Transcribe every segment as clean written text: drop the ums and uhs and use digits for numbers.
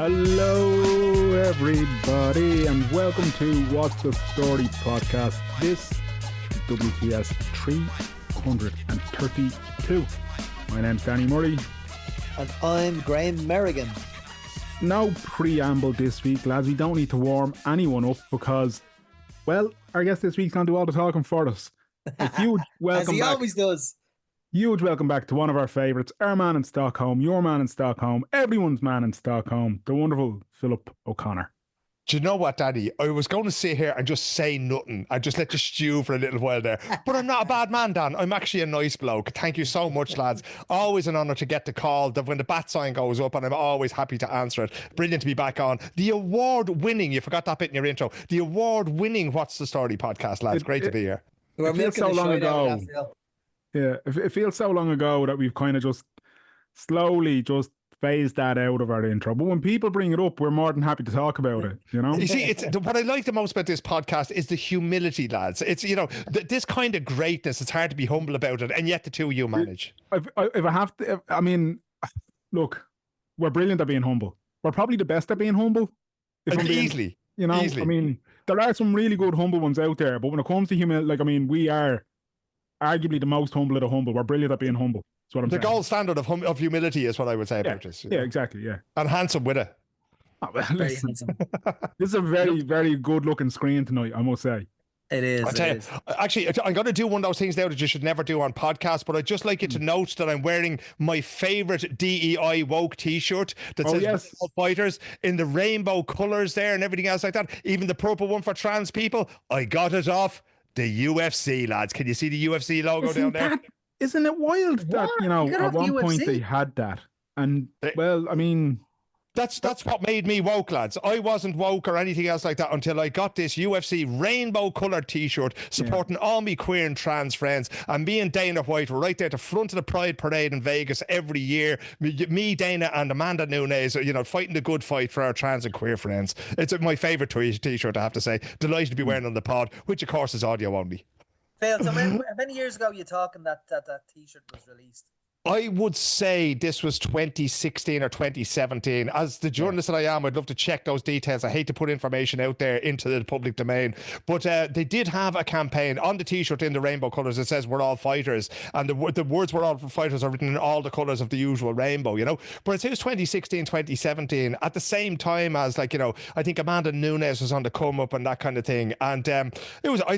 Hello, everybody, and welcome to What's the Story podcast. This is WTS 332. My name's Danny Murray. And I'm Graham Merrigan. No preamble this week, lads. We don't need to warm anyone up because, well, our guest this week's going to do all the talking for us. A huge welcome As he back. always does. Huge welcome back to one of our favourites, our man in Stockholm, your man in Stockholm, everyone's man in Stockholm, the wonderful Philip O'Connor. Do you know what, Daddy? I was going to sit here and just say nothing and just let you stew for a little while there. But I'm not a bad man, Dan. I'm actually a nice bloke. Thank you so much, lads. Always an honour to get the call when the bat sign goes up, and I'm always happy to answer it. Brilliant to be back on. The award-winning, you forgot that bit in your intro, the award-winning What's the Story podcast, lads. Great to be here. We're feels so long ago. Phil. Yeah, it feels so long ago that we've kind of just slowly just phased that out of our intro. But when people bring it up, we're more than happy to talk about it, you know? You see, what I like the most about this podcast is the humility, lads. It's, you know, this kind of greatness, it's hard to be humble about it, and yet the two of you manage. If I have to, I mean, look, we're brilliant at being humble. We're probably the best at being humble. Easily. You know, easily. I mean, there are some really good humble ones out there, but when it comes to humility, like, I mean, we are arguably the most humble of the humble. We're brilliant at being humble. That's what I'm saying. The gold standard of humility is what I would say about this. Yeah, exactly, yeah. And handsome with it. Oh, well, Very listen, handsome. this is a very, very good looking screen tonight, I must say. It is. I'll tell you, actually, I'm going to do one of those things now that you should never do on podcasts, but I'd just like you to note that I'm wearing my favourite DEI woke t-shirt that says yes. fighters in the rainbow colours there and everything else like that. Even the purple one for trans people. I got it off the UFC, lads. Can you see the UFC logo down there? Isn't it wild that, you know, You got at off the one point UFC? they had that? And, well, I mean... That's what made me woke, lads. I wasn't woke or anything else like that until I got this UFC rainbow coloured t-shirt supporting all me queer and trans friends. And me and Dana White were right there at the front of the Pride Parade in Vegas every year. Me, Dana and Amanda Nunes, you know, fighting the good fight for our trans and queer friends. It's my favourite t-shirt, I have to say. Delighted to be wearing on the pod, which of course is audio only. Phil, so many years ago you talking that t-shirt was released? I would say this was 2016 or 2017. As the journalist that I am, I'd love to check those details. I hate to put information out there into the public domain, but they did have a campaign on the t-shirt in the rainbow colours that says "We're all fighters," and the words "We're all fighters" are written in all the colours of the usual rainbow, you know. But it was 2016, 2017, at the same time as, like, you know, I think Amanda Nunes was on the come up and that kind of thing, and I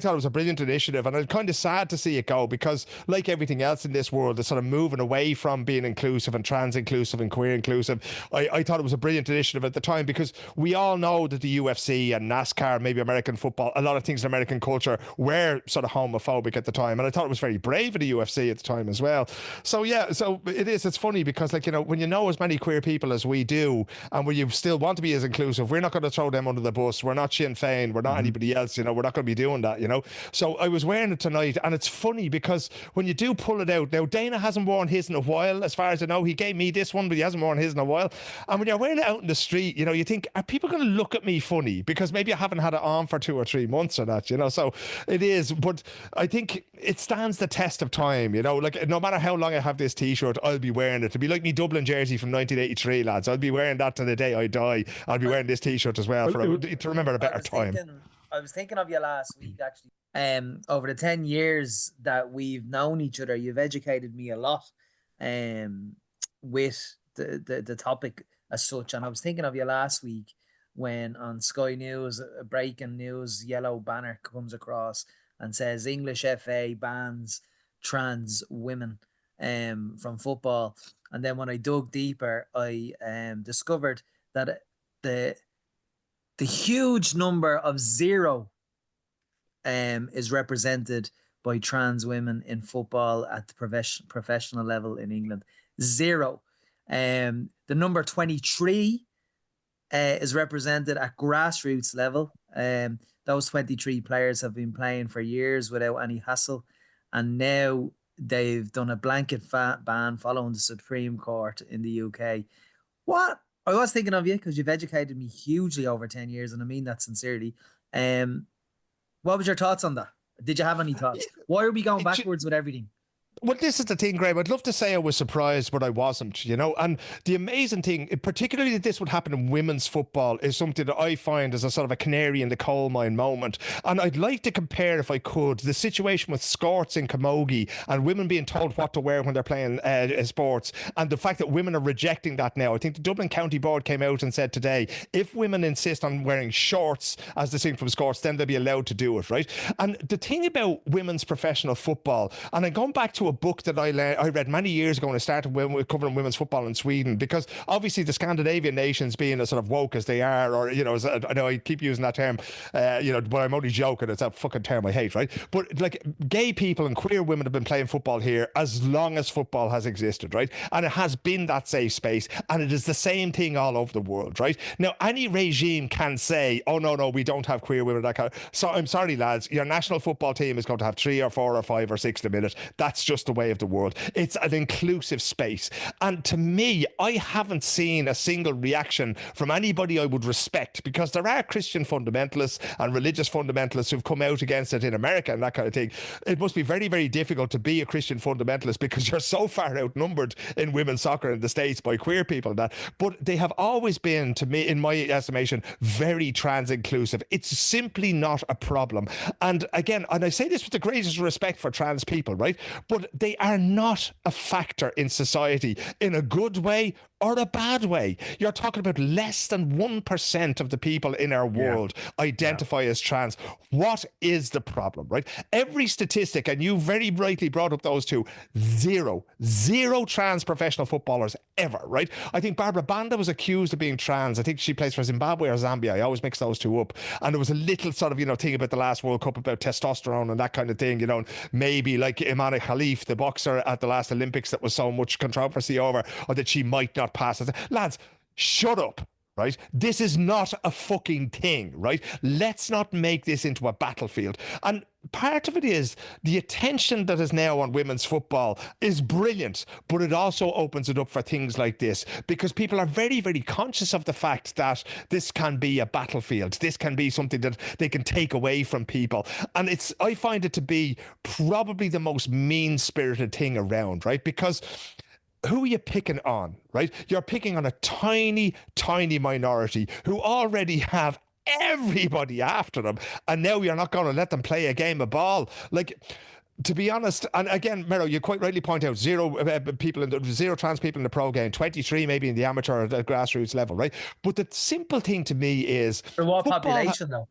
thought it was a brilliant initiative, and I'm kind of sad to see it go because, like everything else in this world, it's sort of moving away from being inclusive and trans inclusive and queer inclusive. I thought it was a brilliant initiative at the time because we all know that the UFC and NASCAR, maybe American football, a lot of things in American culture were sort of homophobic at the time, and I thought it was very brave of the UFC at the time as well. So yeah, so it's funny because, like, you know, when you know as many queer people as we do and when you still want to be as inclusive, we're not going to throw them under the bus. We're not Sinn Féin, we're not anybody else, you know, we're not going to be doing that, you know. So I was wearing it tonight, and it's funny because when you do pull it out, now Dana hasn't worn his in a while, as far as I know. He gave me this one, but he hasn't worn his in a while. And when you're wearing it out in the street, you know, you think, are people going to look at me funny because maybe I haven't had it on for 2 or 3 months or that, you know? So it is, but I think it stands the test of time, you know, like no matter how long I have this t-shirt, I'll be wearing it. It'll be like me Dublin jersey from 1983, lads. I'll be wearing that to the day I die. I'll be wearing this t-shirt as well to remember a better time. I was thinking of you last week, actually. Over the 10 years that we've known each other, you've educated me a lot with the topic as such. And I was thinking of you last week when on Sky News, a breaking news yellow banner comes across and says English FA bans trans women from football. And then when I dug deeper, I discovered that the huge number of zero is represented by trans women in football at the professional level in England. 0. The number 23 is represented at grassroots level. Those 23 players have been playing for years without any hassle, and now they've done a blanket ban following the Supreme Court in the UK. What? I was thinking of you because you've educated me hugely over 10 years, and I mean that sincerely. What was your thoughts on that? Did you have any thoughts? Why are we going backwards with everything? Well, this is the thing, Graham. I'd love to say I was surprised, but I wasn't, you know. And the amazing thing, particularly that this would happen in women's football, is something that I find as a sort of a canary in the coal mine moment. And I'd like to compare, if I could, the situation with skirts in Camogie and women being told what to wear when they're playing sports, and the fact that women are rejecting that now. I think the Dublin County Board came out and said today, if women insist on wearing shorts as distinct from skirts, then they'll be allowed to do it, right? And the thing about women's professional football, and I'm going back to a book that I read many years ago when I started covering women's football in Sweden, because obviously the Scandinavian nations, being as sort of woke as they are, or, you know, I know I keep using that term, you know, but I'm only joking. It's a fucking term I hate, right? But like, gay people and queer women have been playing football here as long as football has existed, right? And it has been that safe space, and it is the same thing all over the world, right? Now, any regime can say, oh, no, we don't have queer women, that kind of. So I'm sorry, lads, your national football team is going to have 3 or 4 or 5 or 6 in a minute. That's just the way of the world. It's an inclusive space. And to me, I haven't seen a single reaction from anybody I would respect, because there are Christian fundamentalists and religious fundamentalists who've come out against it in America and that kind of thing. It must be very, very difficult to be a Christian fundamentalist, because you're so far outnumbered in women's soccer in the States by queer people and that. But they have always been, to me, in my estimation, very trans inclusive. It's simply not a problem. And again, and I say this with the greatest respect for trans people, right? But they are not a factor in society in a good way or a bad way. You're talking about less than 1% of the people in our world identify as trans. What is the problem, right? Every statistic, and you very rightly brought up those two, zero trans professional footballers ever, right? I think Barbara Banda was accused of being trans. I think she plays for Zimbabwe or Zambia. I always mix those two up. And there was a little sort of, you know, thing about the last World Cup about testosterone and that kind of thing, you know, maybe like Imane Khalif, the boxer at the last Olympics that was so much controversy over, or that she might not pass it. Lads, shut up. Right? This is not a fucking thing, right? Let's not make this into a battlefield. And part of it is the attention that is now on women's football is brilliant, but it also opens it up for things like this, because people are very, very conscious of the fact that this can be a battlefield. This can be something that they can take away from people. And I find it to be probably the most mean-spirited thing around, right? Because who are you picking on, right? You're picking on a tiny, tiny minority who already have everybody after them, and now you're not going to let them play a game of ball. Like, to be honest, and again, Mero, you quite rightly point out zero trans people in the pro game, 23 maybe in the amateur or the grassroots level, right? But the simple thing to me is, for what population though?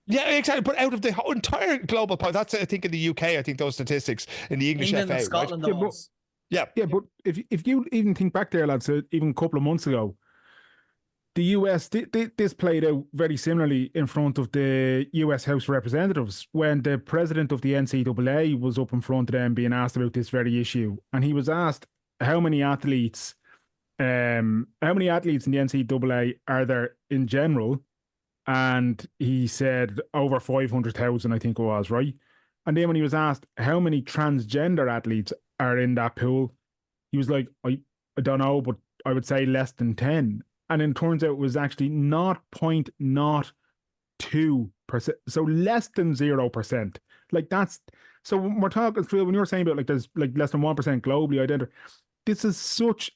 Yeah, exactly. But out of the entire global, that's, I think, in the UK, I think those statistics in the English England FA, and Scotland, right? Yeah, but if you even think back there, lads, even a couple of months ago, the US, this played out very similarly in front of the US House of Representatives when the president of the NCAA was up in front of them being asked about this very issue. And he was asked, how many athletes in the NCAA are there in general? And he said over 500,000, I think it was, right? And then when he was asked how many transgender athletes are in that pool, he was like, I don't know, but I would say less than 10. And it turns out it was actually 0.02%. So less than 0%. Like that's, so when we're talking, Phil, when you were saying about like there's like less than 1% globally identified, this is such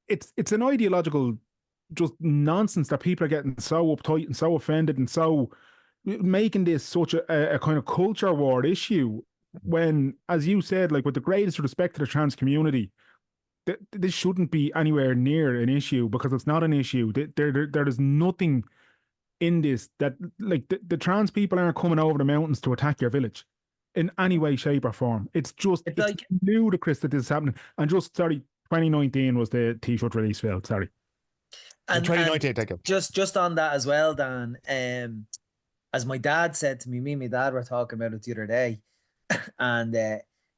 it's an ideological just nonsense that people are getting so uptight and so offended and so making this such a kind of culture war issue, when, as you said, like with the greatest respect to the trans community, this shouldn't be anywhere near an issue, because it's not an issue. There is nothing in this that, like, the trans people aren't coming over the mountains to attack your village in any way, shape or form. It's like ludicrous that this is happening. And just, sorry, 2019 was the T-shirt release, Phil, sorry. And 2019, thank you. Just on that as well, Dan, as my dad said to me and my dad were talking about it the other day, and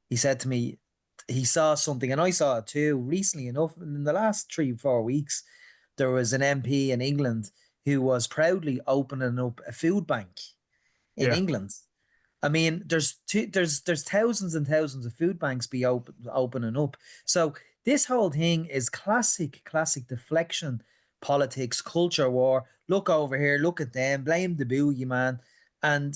he said to me, he saw something, and I saw it too, recently enough, in the last 3-4 weeks, there was an MP in England who was proudly opening up a food bank in England. I mean, there's thousands and thousands of food banks opening up. So this whole thing is classic deflection politics, culture war. Look over here, look at them, blame the boogeyman. And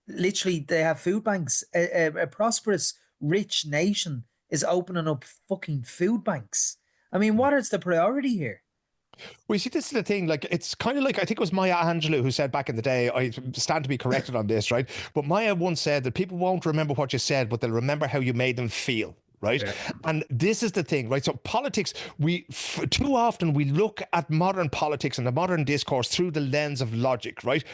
literally they have food banks, a prosperous rich nation is opening up fucking food banks. I mean, what is the priority here? Well, you see, this is the thing. Like, it's kind of like, I think it was Maya Angelou who said back in the day, I stand to be corrected on this, right? But Maya once said that people won't remember what you said, but they'll remember how you made them feel. Right. Yeah. And this is the thing, right? So politics, too often we look at modern politics and the modern discourse through the lens of logic, right?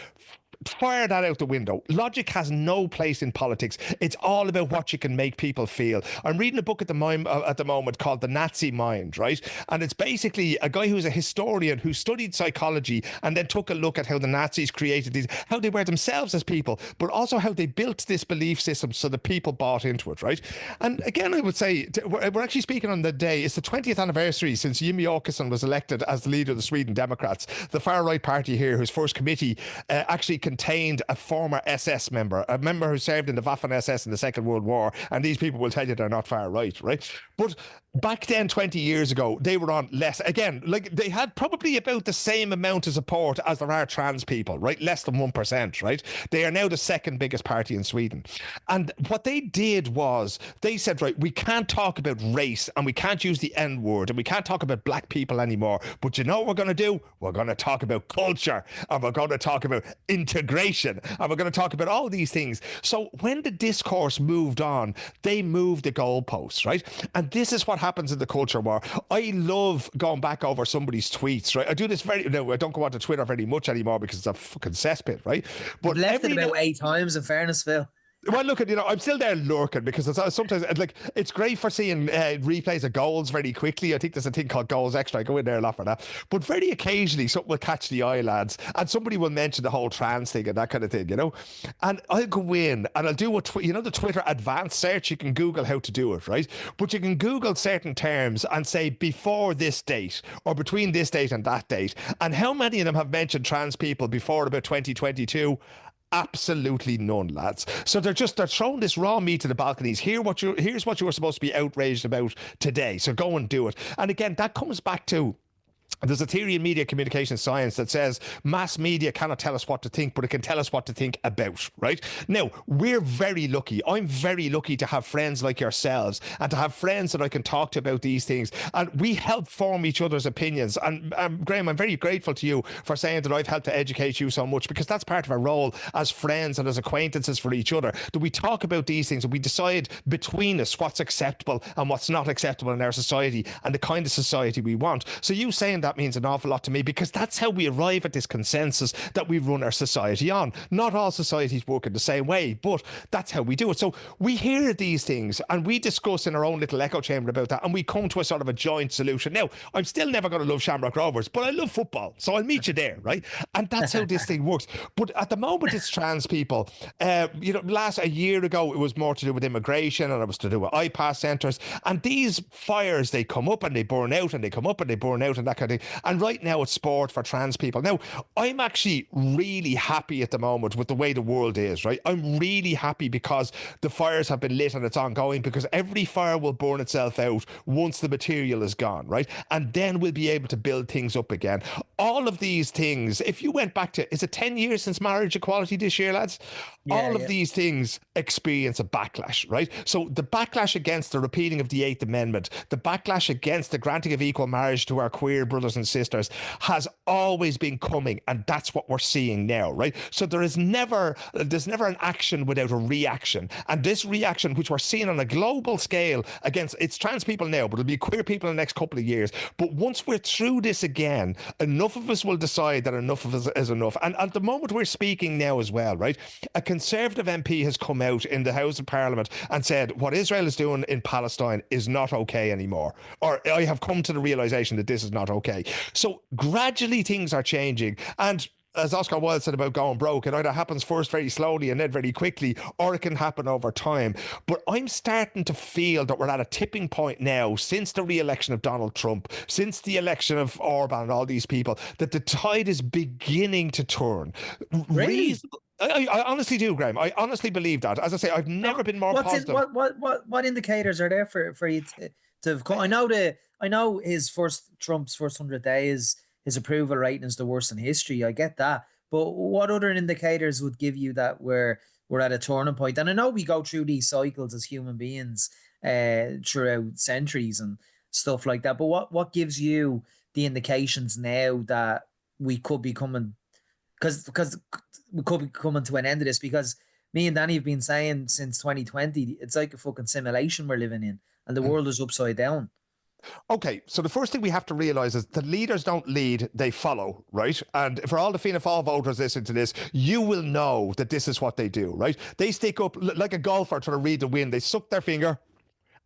Fire that out the window. Logic has no place in politics. It's all about what you can make people feel. I'm reading a book at the moment called The Nazi Mind, right? And it's basically a guy who's a historian who studied psychology and then took a look at how the Nazis created these, how they were themselves as people, but also how they built this belief system so that people bought into it, right? And again, I would say, we're actually speaking on the day, it's the 20th anniversary since Jimmy Åkesson was elected as the leader of the Sweden Democrats, the far-right party here, whose first committee actually contained a former SS member, a member who served in the Waffen-SS in the Second World War, and these people will tell you they're not far right, right? But back then, 20 years ago, they were on less, again, like they had probably about the same amount of support as there are trans people, right? Less than 1%, right? They are now the second biggest party in Sweden. And what they did was they said, right, we can't talk about race and we can't use the N word and we can't talk about black people anymore. But you know what we're going to do? We're going to talk about culture and we're going to talk about integration and we're going to talk about all these things. So when the discourse moved on, they moved the goalposts, right? And this is what happens in the culture war. I love going back over somebody's tweets, right? I do this I don't go onto Twitter very much anymore because it's a fucking cesspit, right? But you've left it about 8 times, in fairness, Phil. Well, look, I'm still there lurking because it's sometimes like it's great for seeing replays of goals very quickly. I think there's a thing called Goals Extra. I go in there a lot for that. But very occasionally something will catch the eye, lads, and somebody will mention the whole trans thing and that kind of thing, And I'll go in and I'll do the Twitter advanced search. You can Google how to do it, right? But you can Google certain terms and say before this date or between this date and that date. And how many of them have mentioned trans people before about 2022? Absolutely none, lads. So they're throwing this raw meat to the balconies. Here's what you were supposed to be outraged about today. So go and do it. And again, that comes back to, there's a theory in media communication science that says mass media cannot tell us what to think, but it can tell us what to think about, right? Now, we're very lucky. I'm very lucky to have friends like yourselves and to have friends that I can talk to about these things. And we help form each other's opinions. And Graham, I'm very grateful to you for saying that I've helped to educate you so much, because that's part of our role as friends and as acquaintances for each other, that we talk about these things and we decide between us what's acceptable and what's not acceptable in our society and the kind of society we want. So you saying that means an awful lot to me, because that's how we arrive at this consensus that we run our society on. Not all societies work in the same way, but that's how we do it. So we hear these things and we discuss in our own little echo chamber about that, and we come to a sort of a joint solution. Now, I'm still never going to love Shamrock Rovers, but I love football, so I'll meet you there, right? And that's how this thing works. But at the moment, it's trans people. A year ago, it was more to do with immigration, and it was to do with iPass centres. And these fires, they come up and they burn out, and they come up and they burn out, and that kind of thing. And right now it's sport for trans people. Now, I'm actually really happy at the moment with the way the world is, right? I'm really happy because the fires have been lit and it's ongoing, because every fire will burn itself out once the material is gone, right? And then we'll be able to build things up again. All of these things, if you went back to, is it 10 years since marriage equality this year, lads? All of these things experience a backlash, right? So the backlash against the repealing of the 8th Amendment, the backlash against the granting of equal marriage to our queer brothers and sisters has always been coming, and that's what we're seeing now, right? So there's never an action without a reaction, and this reaction, which we're seeing on a global scale against, it's trans people now, but it'll be queer people in the next couple of years. But once we're through this again, enough of us will decide that enough of us is enough. And at the moment we're speaking now as well, right? A Conservative MP has come out in the House of Parliament and said what Israel is doing in Palestine is not okay anymore, or I have come to the realization that this is not okay. So gradually things are changing, and as Oscar Wilde said about going broke, it either happens first very slowly and then very quickly, or it can happen over time. But I'm starting to feel that we're at a tipping point now, since the re-election of Donald Trump, since the election of Orban and all these people, that the tide is beginning to turn. Really? I honestly do, Graham. I honestly believe that. As I say, I've never been more positive. What indicators are there for you to have come? I know Trump's first 100 days, his approval rating is the worst in history. I get that, but what other indicators would give you that we're we're at a turning point. And I know we go through these cycles as human beings throughout centuries and stuff like that. But what gives you the indications now that we could be coming, because we could be coming to an end of this? Because me and Danny have been saying since 2020, it's like a fucking simulation we're living in, and the world is upside down. Okay, so the first thing we have to realize is the leaders don't lead, they follow, right? And for all the Fianna Fáil voters listening to this, you will know that this is what they do, right? They stick up like a golfer trying to read the wind. They suck their finger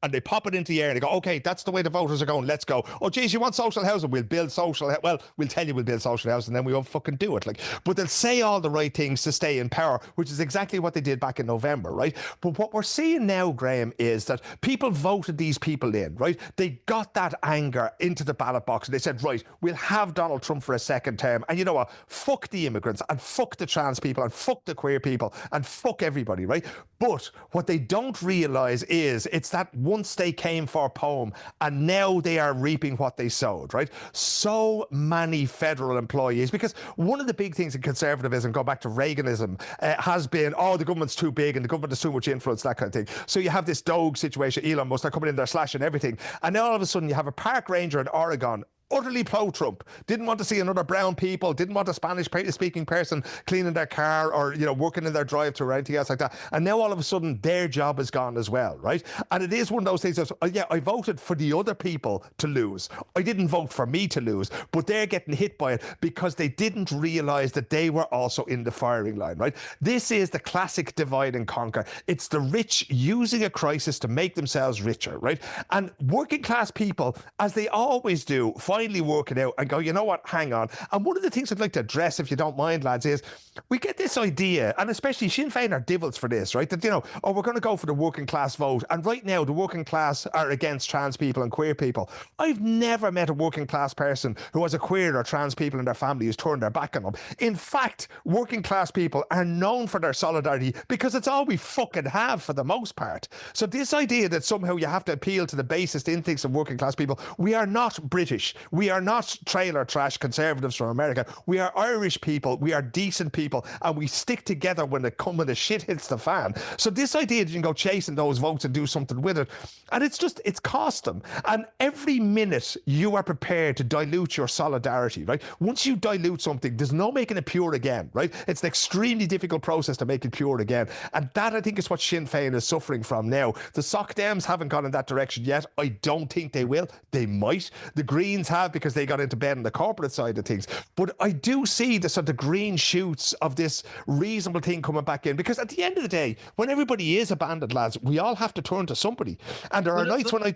and they pop it into the air and they go, okay, that's the way the voters are going, let's go. Oh, geez, you want social housing? We'll build social well, we'll tell you we'll build social housing and then we won't fucking do it. Like, but they'll say all the right things to stay in power, which is exactly what they did back in November, right? But what we're seeing now, Graham, is that people voted these people in, right? They got that anger into the ballot box and they said, right, we'll have Donald Trump for a second term. And you know what? Fuck the immigrants and fuck the trans people and fuck the queer people and fuck everybody, right? But what they don't realise is it's that once they came for poem and now they are reaping what they sowed, right? So many federal employees, because one of the big things in conservatism, go back to Reaganism, has been, oh, the government's too big and the government has too much influence, that kind of thing. So you have this Doge situation, Elon Musk, they're coming in there slashing everything. And now all of a sudden you have a park ranger in Oregon utterly pro-Trump, didn't want to see another brown people, didn't want a Spanish-speaking person cleaning their car or, you know, working in their drive-thru or anything else like that. And now all of a sudden their job is gone as well, right? And it is one of those things that, yeah, I voted for the other people to lose. I didn't vote for me to lose, but they're getting hit by it because they didn't realise that they were also in the firing line, right? This is the classic divide and conquer. It's the rich using a crisis to make themselves richer, right? And working class people, as they always do, finally work it out and go, you know what, hang on. And one of the things I'd like to address, if you don't mind, lads, is we get this idea, and especially Sinn Féin are devils for this, right? That, you know, oh, we're going to go for the working class vote. And right now, the working class are against trans people and queer people. I've never met a working class person who has a queer or trans people in their family who's turned their back on them. In fact, working class people are known for their solidarity because it's all we fucking have for the most part. So this idea that somehow you have to appeal to the basest instincts of working class people, we are not British. We are not trailer trash conservatives from America. We are Irish people. We are decent people, and we stick together when the shit hits the fan. So this idea that you can go chasing those votes and do something with it, and it's cost them. And every minute you are prepared to dilute your solidarity, right? Once you dilute something, there's no making it pure again, right? It's an extremely difficult process to make it pure again. And that, I think, is what Sinn Féin is suffering from now. The Soc Dems haven't gone in that direction yet. I don't think they will. They might. The Greens have, because they got into bed on the corporate side of things. But I do see the sort of green shoots of this reasonable thing coming back in, because at the end of the day, when everybody is abandoned, lads, we all have to turn to somebody. And there are nights when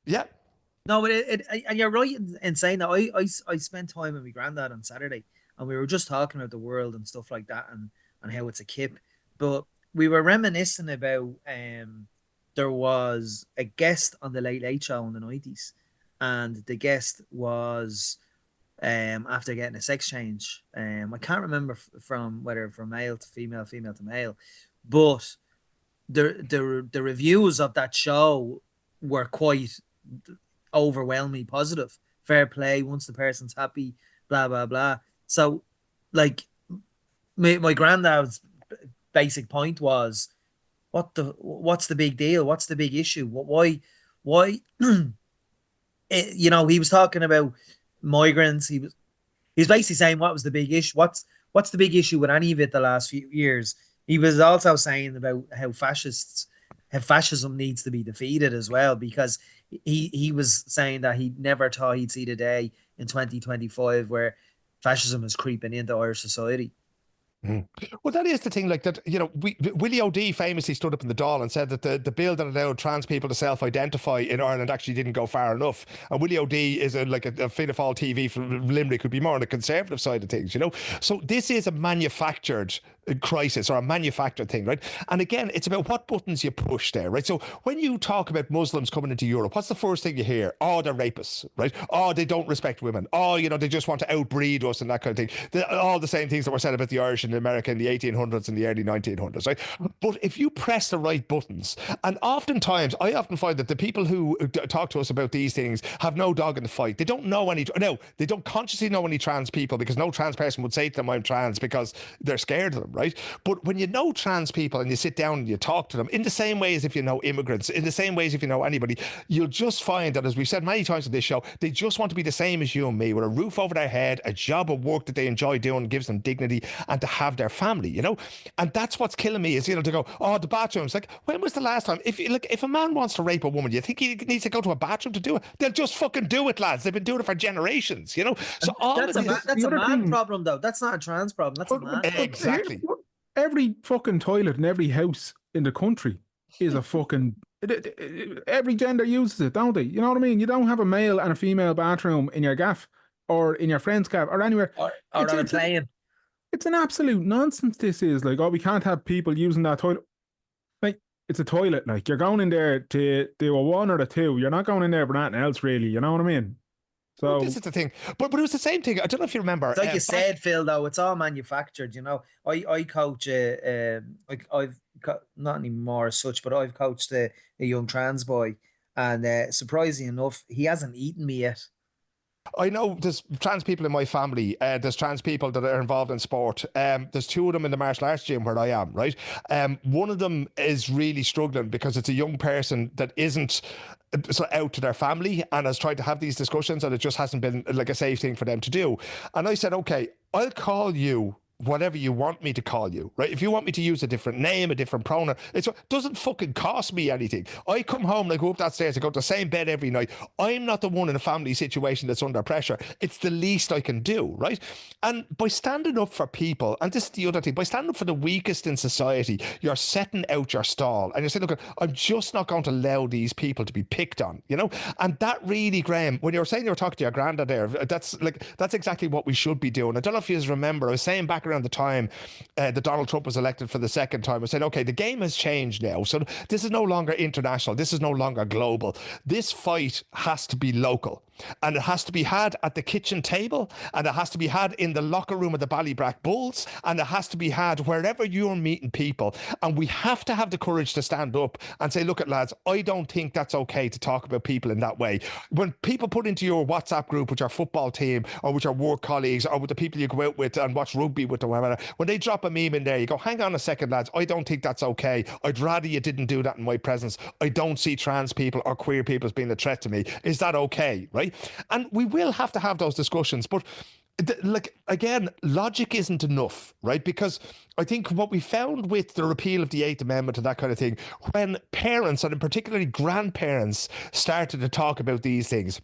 yeah. No, but and you're right in saying that. I spent time with my granddad on Saturday, and we were just talking about the world and stuff like that, and how it's a kip. But we were reminiscing about there was a guest on the Late Late Show in the 90s, and the guest was after getting a sex change. I can't remember from whether from male to female, female to male, but the reviews of that show were quite overwhelmingly positive. Fair play, once the person's happy, blah blah blah. So, like, my granddad's basic point was, what's the big deal? What's the big issue? Why? You know, he was talking about migrants. He was basically saying, what was the big issue? What's the big issue with any of it the last few years? He was also saying about how fascism needs to be defeated as well, because he was saying that he never thought he'd see the day in 2025 where fascism is creeping into Irish society. Well, that is the thing, like that, you know, Willie O'D famously stood up in the Dáil and said that the bill that allowed trans people to self-identify in Ireland actually didn't go far enough. And Willie O'D is a Fianna Fáil TV from Limerick, could be more on the conservative side of things, you know. So this is a manufactured crisis, or a manufactured thing, right? And again, it's about what buttons you push there, right? So when you talk about Muslims coming into Europe, what's the first thing you hear? Oh, they're rapists, right? Oh, they don't respect women. Oh, you know, they just want to outbreed us and that kind of thing. All the same things that were said about the Irish in America in the 1800s and the early 1900s, right? But if you press the right buttons, and oftentimes, I often find that the people who talk to us about these things have no dog in the fight. They don't know they don't consciously know any trans people, because no trans person would say to them, I'm trans, because they're scared of them, right? But when you know trans people and you sit down and you talk to them, in the same way as if you know immigrants, in the same way as if you know anybody, you'll just find that, as we've said many times on this show, they just want to be the same as you and me, with a roof over their head, a job of work that they enjoy doing, gives them dignity, and to have their family, you know? And that's what's killing me, is, you know, to go, oh, the bathrooms. Like, when was the last time? If a man wants to rape a woman, you think he needs to go to a bathroom to do it? They'll just fucking do it, lads. They've been doing it for generations, you know? So all That's of a this, that's a the other man thing- problem, though. That's not a trans problem. That's a man problem. Exactly. Every fucking toilet in every house in the country is a fucking. Every gender uses it, don't they? You know what I mean? You don't have a male and a female bathroom in your gaff or in your friend's gaff or anywhere. Or on a plane. It's an absolute nonsense. This is like, oh, we can't have people using that toilet. Like, it's a toilet. Like, you're going in there to do a 1 or a 2. You're not going in there for anything else, really. You know what I mean? So well, this is the thing. But it was the same thing. I don't know if you remember. It's like you said, Phil, though, it's all manufactured, you know. I coach, not anymore as such, but I've coached a young trans boy, and surprisingly enough, he hasn't eaten me yet. I know there's trans people in my family. There's trans people that are involved in sport. There's 2 of them in the martial arts gym where I am, right? One of them is really struggling because it's a young person that isn't out to their family and has tried to have these discussions, and it just hasn't been like a safe thing for them to do. And I said, okay, I'll call you whatever you want me to call you, right? If you want me to use a different name, a different pronoun, it doesn't fucking cost me anything. I come home and I go up that stairs, I go to the same bed every night. I'm not the one in a family situation that's under pressure. It's the least I can do, right? And by standing up for people, and this is the other thing, by standing up for the weakest in society, you're setting out your stall and you're saying, look, I'm just not going to allow these people to be picked on, you know? And that really, Graham, when you were saying you were talking to your granddad there, that's exactly what we should be doing. I don't know if you remember, I was saying back around the time that Donald Trump was elected for the second time, I said, okay, the game has changed now. So this is no longer international. This is no longer global. This fight has to be local. And it has to be had at the kitchen table, and it has to be had in the locker room of the Ballybrack Bulls, and it has to be had wherever you're meeting people. And we have to have the courage to stand up and say, look, lads, I don't think that's okay to talk about people in that way. When people put into your WhatsApp group with your football team or with your work colleagues or with the people you go out with and watch rugby with or whatever, when they drop a meme in there, you go, hang on a second, lads, I don't think that's okay. I'd rather you didn't do that in my presence. I don't see trans people or queer people as being a threat to me. Is that okay, right? And we will have to have those discussions, but like, again, logic isn't enough, right? Because I think what we found with the repeal of the 8th Amendment and that kind of thing, when parents, and in particularly grandparents, started to talk about these things,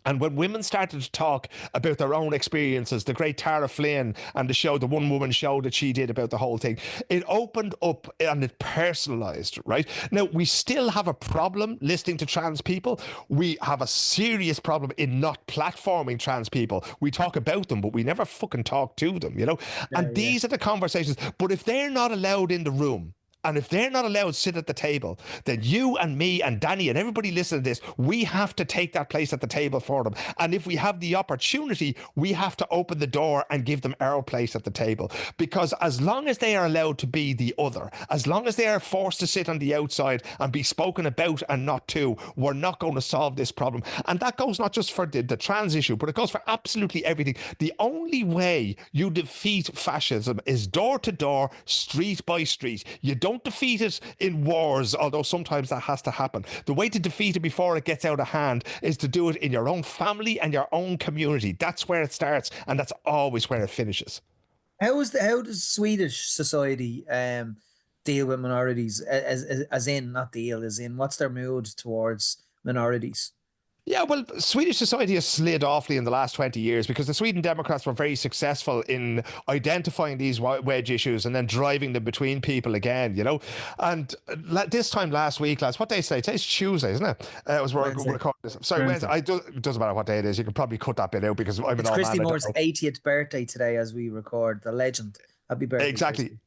and when women started to talk about their own experiences, the great Tara Flynn and the show, the one woman show that she did about the whole thing, it opened up and it personalized, right? Now, we still have a problem listening to trans people. We have a serious problem in not platforming trans people. We talk about them, but we never fucking talk to them, you know? And these are the conversations. But if they're not allowed in the room, and if they're not allowed to sit at the table, then you and me and Danny and everybody listening to this, we have to take that place at the table for them. And if we have the opportunity, we have to open the door and give them our place at the table. Because as long as they are allowed to be the other, as long as they are forced to sit on the outside and be spoken about and not to, we're not going to solve this problem. And that goes not just for the trans issue, but it goes for absolutely everything. The only way you defeat fascism is door to door, street by street. You don't defeat it in wars, although sometimes that has to happen. The way to defeat it before it gets out of hand is to do it in your own family and your own community. That's where it starts, and that's always where it finishes. How does Swedish society deal with minorities? As in, not deal, as in, what's their mood towards minorities? Yeah, well, Swedish society has slid awfully in the last 20 years because the Sweden Democrats were very successful in identifying these wedge issues and then driving them between people again, you know. And this time last week, lads, what day is today? Today's Tuesday, isn't it? It was we're recording this. Sorry, Wednesday. It doesn't matter what day it is. You can probably cut that bit out because I'm an old man. It's Christy Moore's 80th birthday today as we record. The legend. Happy birthday. Exactly. Christy.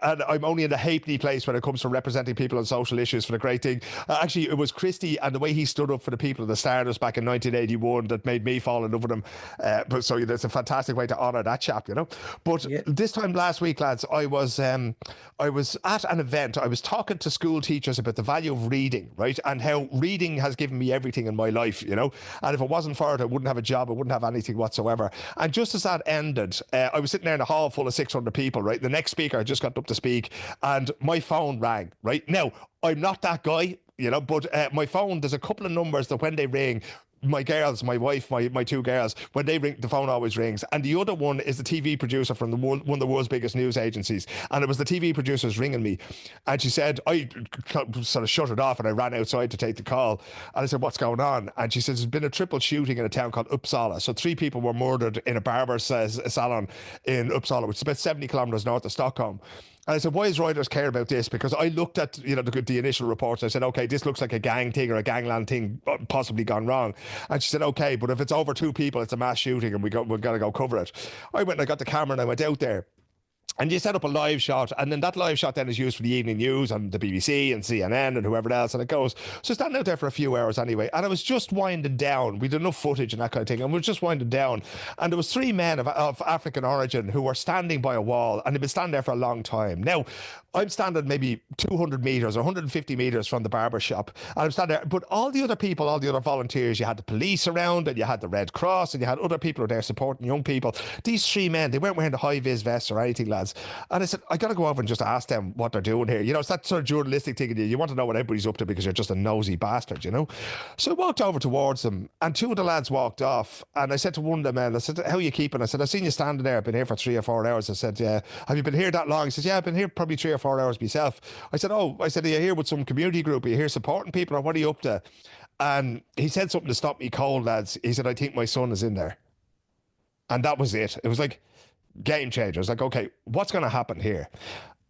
And I'm only in a halfpenny place when it comes to representing people on social issues for the great thing. Actually, it was Christie and the way he stood up for the people of the Stardust back in 1981 that made me fall in love with him. But so it's a fantastic way to honour that chap, you know. But this time last week, lads, I was at an event. I was talking to school teachers about the value of reading, right, and how reading has given me everything in my life, you know. And if it wasn't for it, I wouldn't have a job. I wouldn't have anything whatsoever. And just as that ended, I was sitting there in a hall full of 600 people, right. The next speaker just got up to speak and my phone rang, right. Now, I'm not that guy, you know, but my phone, there's a couple of numbers that when they ring, my girls, my wife, my two girls, when they ring, the phone always rings. And the other one is the TV producer from one of the world's biggest news agencies. And it was the TV producer's ringing me. And she said, I sort of shut it off and I ran outside to take the call. And I said, what's going on? And she says, there's been a triple shooting in a town called Uppsala. So 3 people were murdered in a barber salon in Uppsala, which is about 70 kilometers north of Stockholm. And I said, why does Reuters care about this? Because I looked at, you know, the initial reports. I said, okay, this looks like a gang thing or a gangland thing possibly gone wrong. And she said, okay, but if it's over 2 people, it's a mass shooting and we've got to go cover it. I went and I got the camera and I went out there. And you set up a live shot, and then that live shot then is used for the evening news on the BBC and CNN and whoever else, and it goes. So standing out there for a few hours anyway, and I was just winding down. We did enough footage and that kind of thing, and we were just winding down. And there was 3 men of African origin who were standing by a wall, and they'd been standing there for a long time. Now, I'm standing maybe 200 metres or 150 metres from the barber shop, and I'm standing there, but all the other people, all the other volunteers, you had the police around, and you had the Red Cross, and you had other people who were there supporting young people. These 3 men, they weren't wearing the high-vis vests or anything, lads. And I said, I got to go over and just ask them what they're doing here. You know, it's that sort of journalistic thing. You want to know what everybody's up to because you're just a nosy bastard, you know. So I walked over towards them and 2 of the lads walked off. And I said to one of them, I said, how are you keeping? I said, I've seen you standing there. I've been here for 3 or 4 hours. I said, yeah, have you been here that long? He says, yeah, I've been here probably 3 or 4 hours myself. I said, are you here with some community group? Are you here supporting people or what are you up to? And he said something to stop me cold, lads. He said, I think my son is in there. And that was it. It was like, game changer. I was like, okay, what's going to happen here?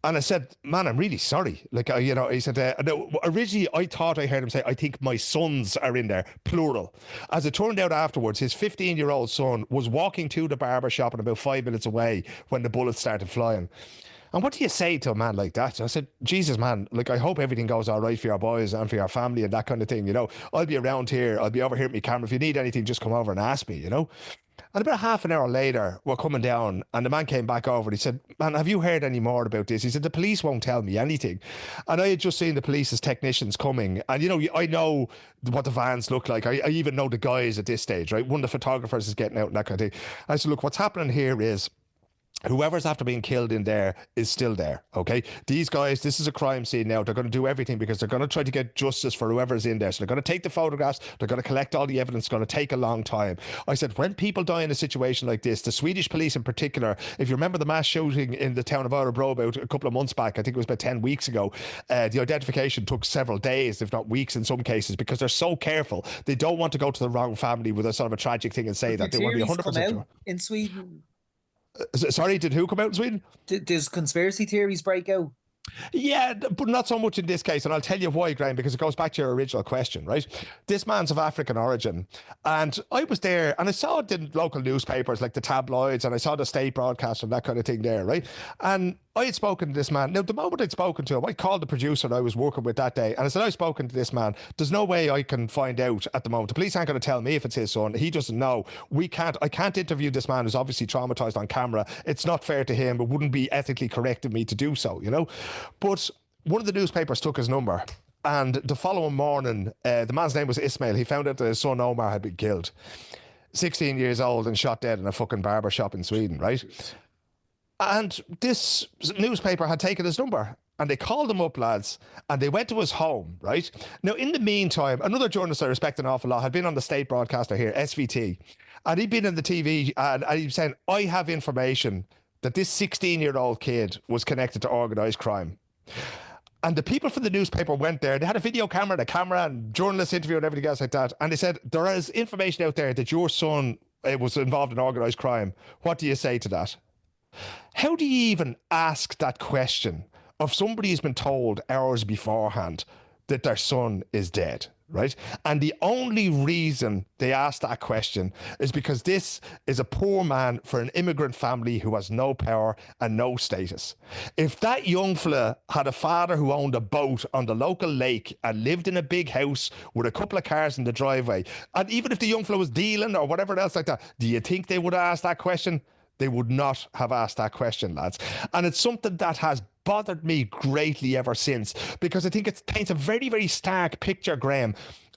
And I said, man, I'm really sorry. Like, you know, he said, no, originally I thought I heard him say, I think my sons are in there, plural. As it turned out afterwards, his 15-year-old son was walking to the barber shop and about 5 minutes away when the bullets started flying. And what do you say to a man like that? I said, Jesus, man, like, I hope everything goes all right for your boys and for your family and that kind of thing. You know, I'll be around here. I'll be over here with my camera. If you need anything, just come over and ask me, you know. And about half an hour later, we're coming down and the man came back over and he said, man, have you heard any more about this? He said, the police won't tell me anything. And I had just seen the police's technicians coming. And, you know, I know what the vans look like. I even know the guys at this stage, right? One of the photographers is getting out and that kind of thing. I said, look, what's happening here is whoever's after being killed in there is still there, okay? These guys, this is a crime scene now. They're going to do everything because they're going to try to get justice for whoever's in there. So they're going to take the photographs. They're going to collect all the evidence. It's going to take a long time. I said, when people die in a situation like this, the Swedish police in particular, if you remember the mass shooting in the town of Örebro about a couple of months back, I think it was about 10 weeks ago, the identification took several days, if not weeks in some cases, because they're so careful. They don't want to go to the wrong family with a sort of a tragic thing and say that. They want to be 100% sure. In Sweden? Sorry, did who come out in Sweden? Does conspiracy theories break out? Yeah, but not so much in this case. And I'll tell you why, Graham, because it goes back to your original question, right? This man's of African origin. And I was there and I saw it in local newspapers like the tabloids and I saw the state broadcast and that kind of thing there, right? And I had spoken to this man. Now, the moment I'd spoken to him, I called the producer that I was working with that day and I said, I've spoken to this man. There's no way I can find out at the moment. The police aren't going to tell me if it's his son. He doesn't know. I can't interview this man who's obviously traumatized on camera. It's not fair to him. It wouldn't be ethically correct of me to do so, you know? But one of the newspapers took his number and the following morning, the man's name was Ismail. He found out that his son Omar had been killed. 16 years old and shot dead in a fucking barber shop in Sweden, right? And this newspaper had taken his number and they called him up, lads, and they went to his home, right? Now, in the meantime, another journalist I respect an awful lot had been on the state broadcaster here, SVT, and he'd been in the TV and he was saying, I have information that this 16-year-old kid was connected to organised crime. And the people from the newspaper went there. They had a video camera, and journalists interview and everything else like that. And they said, there is information out there that your son was involved in organised crime. What do you say to that? How do you even ask that question of somebody who's been told hours beforehand that their son is dead? right? And the only reason they asked that question is because this is a poor man for an immigrant family who has no power and no status. If that young fella had a father who owned a boat on the local lake and lived in a big house with a couple of cars in the driveway, and even if the young fella was dealing or whatever else like that, do you think they would have asked that question? They would not have asked that question, lads. And it's something that has bothered me greatly ever since, because I think it paints a very, very stark picture, Graham,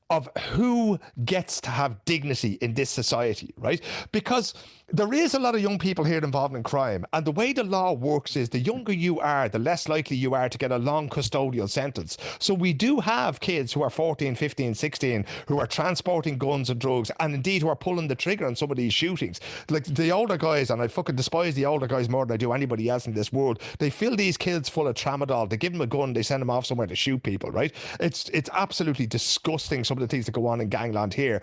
of who gets to have dignity in this society, right? Because there is a lot of young people here involved in crime, and the way the law works is the younger you are, the less likely you are to get a long custodial sentence. So we do have kids who are 14, 15, 16 who are transporting guns and drugs, and indeed who are pulling the trigger on some of these shootings. Like the older guys, and I fucking despise the older guys more than I do anybody else in this world, they fill these kids full of tramadol, they give them a gun, they send them off somewhere to shoot people, right? It's absolutely disgusting, some of the things that go on in gangland here.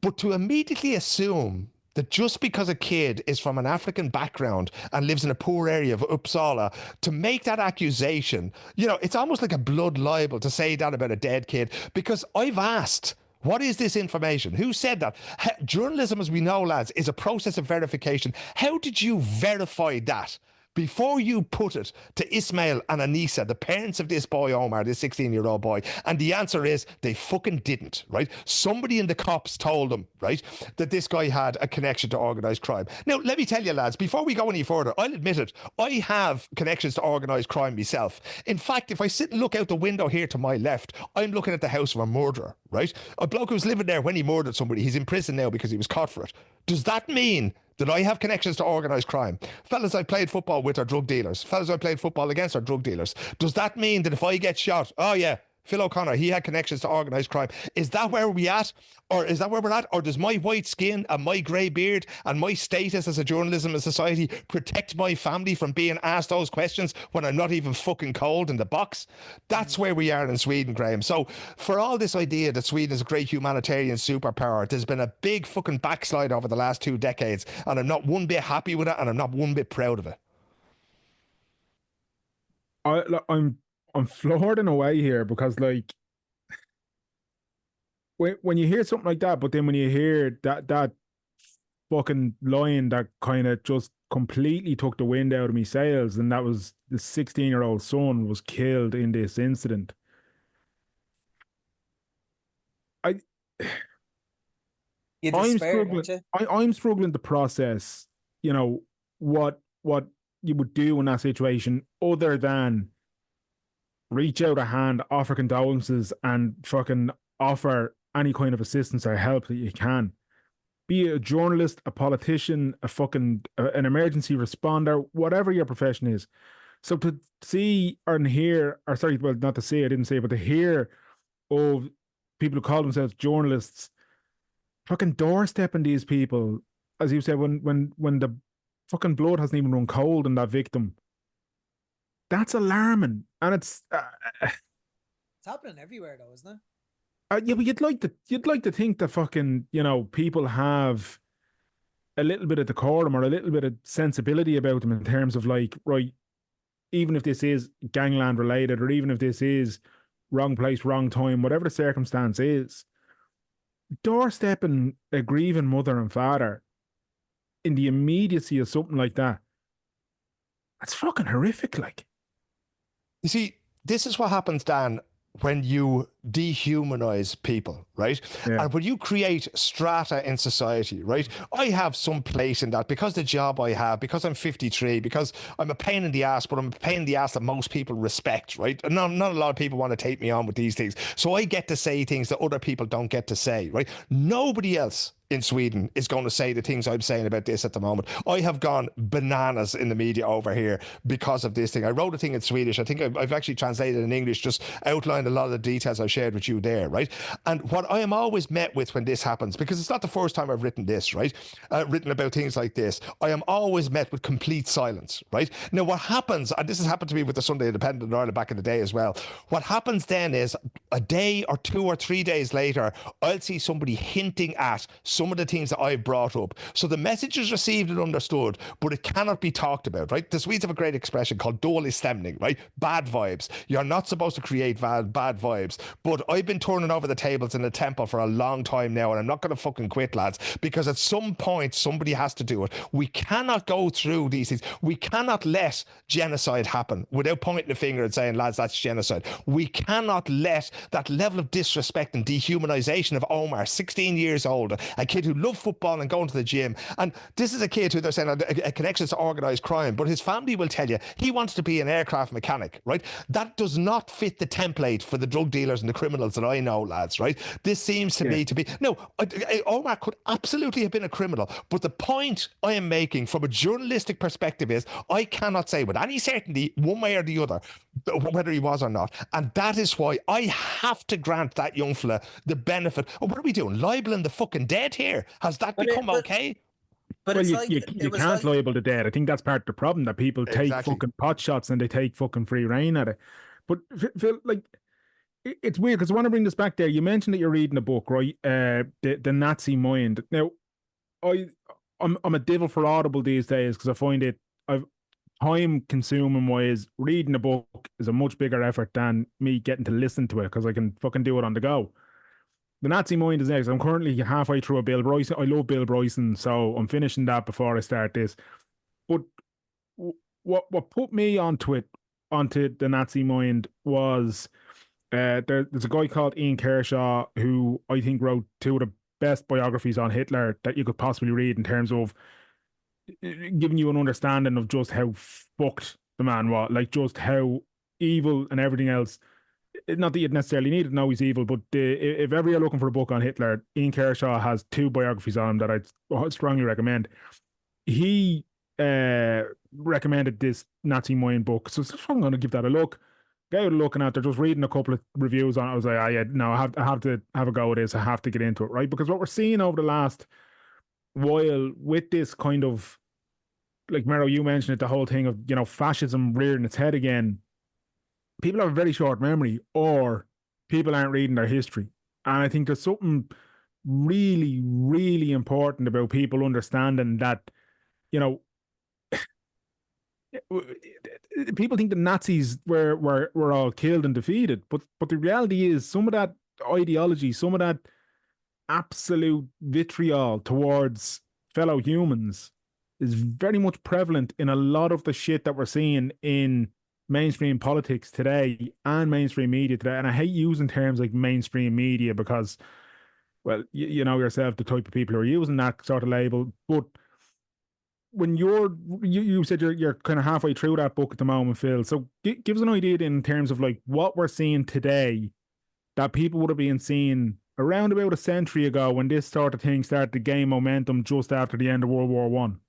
But to immediately assume that just because a kid is from an African background and lives in a poor area of Uppsala, to make that accusation, you know, it's almost like a blood libel to say that about a dead kid. Because I've asked, what is this information? Who said that? Journalism, as we know, lads, is a process of verification. How did you verify that before you put it to Ismail and Anissa, the parents of this boy, Omar, this 16-year-old boy? And the answer is they fucking didn't, right? Somebody in the cops told them, right, that this guy had a connection to organised crime. Now, let me tell you, lads, before we go any further, I'll admit it, I have connections to organised crime myself. In fact, if I sit and look out the window here to my left, I'm looking at the house of a murderer, right? A bloke who was living there when he murdered somebody. He's in prison now because he was caught for it. Does that mean that I have connections to organised crime? Fellas I played football with are drug dealers. Fellas I played football against are drug dealers. Does that mean that if I get shot, oh yeah, Phil O'Connor, he had connections to organised crime? Is that where we at? Or is that where we're at? Or does my white skin and my grey beard and my status as a journalism and society protect my family from being asked those questions when I'm not even fucking cold in the box? That's where we are in Sweden, Graham. So for all this idea that Sweden is a great humanitarian superpower, there's been a big fucking backslide over the last 2 decades, and I'm not one bit happy with it, and I'm not one bit proud of it. I'm floored in a way here, because like when you hear something like that, but then when you hear that fucking line that kind of just completely took the wind out of me sails, and that was the 16-year-old son was killed in this incident. I'm struggling. I'm struggling to process, you know, what you would do in that situation, other than reach out a hand, offer condolences, and fucking offer any kind of assistance or help that you can. Be it a journalist, a politician, a fucking an emergency responder, whatever your profession is. So to see and hear, or sorry, well, not to see, I didn't say, but to hear of people who call themselves journalists fucking doorstepping these people, as you said, when the fucking blood hasn't even run cold in that victim. That's alarming, and it's happening everywhere, though, isn't it? Yeah, but you'd like to think that fucking, you know, people have a little bit of decorum or a little bit of sensibility about them in terms of like, right, even if this is gangland related, or even if this is wrong place, wrong time, whatever the circumstance is, doorstepping a grieving mother and father in the immediacy of something like that, that's fucking horrific. Like, you see, this is what happens, Dan, when you dehumanize people, right? Yeah. And when you create strata in society, right? I have some place in that because the job I have, because I'm 53, because I'm a pain in the ass, but I'm a pain in the ass that most people respect, right? And not a lot of people want to take me on with these things. So I get to say things that other people don't get to say, right? Nobody else in Sweden is going to say the things I'm saying about this at the moment. I have gone bananas in the media over here because of this thing. I wrote a thing in Swedish. I think I've actually translated in English, just outlined a lot of the details I shared with you there, right? And what I am always met with when this happens, because it's not the first time I've written this, right? Written about things like this, I am always met with complete silence, right? Now, what happens, and this has happened to me with the Sunday Independent in Ireland back in the day as well, what happens then is a day or 2 or 3 days later, I'll see somebody hinting at some of the things that I've brought up. So the message is received and understood, but it cannot be talked about, right? The Swedes have a great expression called dålig stämning, right? Bad vibes. You're not supposed to create bad vibes, But I've been turning over the tables in the temple for a long time now, and I'm not going to fucking quit, lads, because at some point somebody has to do it. We cannot go through these things. We cannot let genocide happen without pointing the finger and saying, lads, that's genocide. We cannot let that level of disrespect and dehumanization of Omar, 16 years old, a kid who loved football and going to the gym. And this is a kid who they're saying a connection to organized crime, but his family will tell you he wants to be an aircraft mechanic, right? That does not fit the template for the drug dealers and the criminals that I know, lads, right? This seems to me to be... No, Omar could absolutely have been a criminal, but the point I am making from a journalistic perspective is I cannot say with any certainty one way or the other whether he was or not. And that is why I have to grant that young fella the benefit. Oh, what are we doing? Libeling the fucking dead here? Has that become okay? But well, it's you can't libel the dead. I think that's part of the problem, that people take fucking pot shots and they take fucking free reign at it. But Phil, like, it's weird because I want to bring this back there. You mentioned that you're reading a book, right? The Nazi Mind. Now, I'm a devil for Audible these days because I find it time consuming wise. Reading a book is a much bigger effort than me getting to listen to it because I can fucking do it on the go. The Nazi Mind is next. I'm currently halfway through a Bill Bryson. I love Bill Bryson, so I'm finishing that before I start this. But what put me onto the Nazi Mind was there's a guy called Ian Kershaw who I think wrote two of the best biographies on Hitler that you could possibly read in terms of giving you an understanding of just how fucked the man was, like just how evil and everything else. Not that you'd necessarily need to know he's evil, but if ever you're looking for a book on Hitler, Ian Kershaw has two biographies on him that I'd strongly recommend. He recommended this Nazi Mind book, so I'm going to give that a look. Guy was looking at, they're just reading a couple of reviews on it. I was like, yeah, no, I have to have a go at this. I have to get into it, right? Because what we're seeing over the last while with this kind of, like Mero, you mentioned it, the whole thing of, fascism rearing its head again. People have a very short memory, or people aren't reading their history. And I think there's something really, really important about people understanding that, people think the Nazis were all killed and defeated, but the reality is some of that ideology, some of that absolute vitriol towards fellow humans is very much prevalent in a lot of the shit that we're seeing in mainstream politics today and mainstream media today. And I hate using terms like mainstream media because, well, you know yourself, the type of people who are using that sort of label. But when you said you're kind of halfway through that book at the moment, Phil. So give us an idea in terms of like what we're seeing today that people would have been seeing around about a century ago when this sort of thing started to gain momentum just after the end of World War One.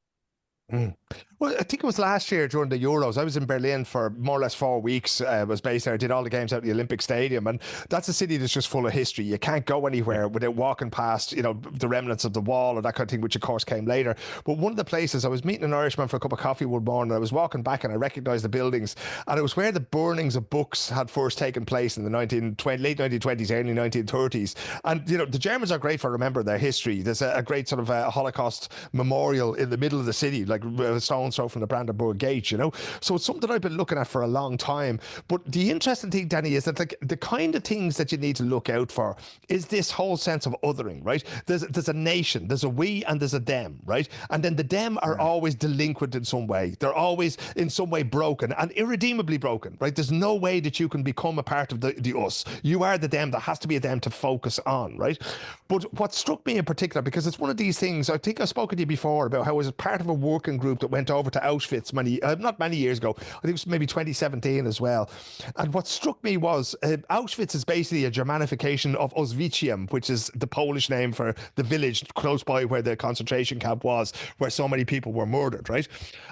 Well, I think it was last year during the Euros. I was in Berlin for more or less 4 weeks. I was based there. I did all the games out at the Olympic Stadium. And that's a city that's just full of history. You can't go anywhere without walking past, the remnants of the wall or that kind of thing, which of course came later. But one of the places, I was meeting an Irishman for a cup of coffee one morning. I was walking back and I recognised the buildings. And it was where the burnings of books had first taken place in the late 1920s, early 1930s. And, the Germans are great for remembering their history. There's a great sort of Holocaust memorial in the middle of the city, like a stone's throw from the Brandenburg Gate, So it's something that I've been looking at for a long time. But the interesting thing, Danny, is that like the kind of things that you need to look out for is this whole sense of othering, right? There's a nation, there's a we and there's a them, right? And then the them are always delinquent in some way. They're always in some way broken and irredeemably broken, right? There's no way that you can become a part of the us. You are the them. There has to be a them to focus on, right? But what struck me in particular, because it's one of these things, I think I've spoken to you before about how I was part of a working group that went over to Auschwitz not many years ago. I think it was maybe 2017 as well. And what struck me was Auschwitz is basically a Germanification of Auschwitz, which is the Polish name for the village close by where the concentration camp was, where so many people were murdered, right?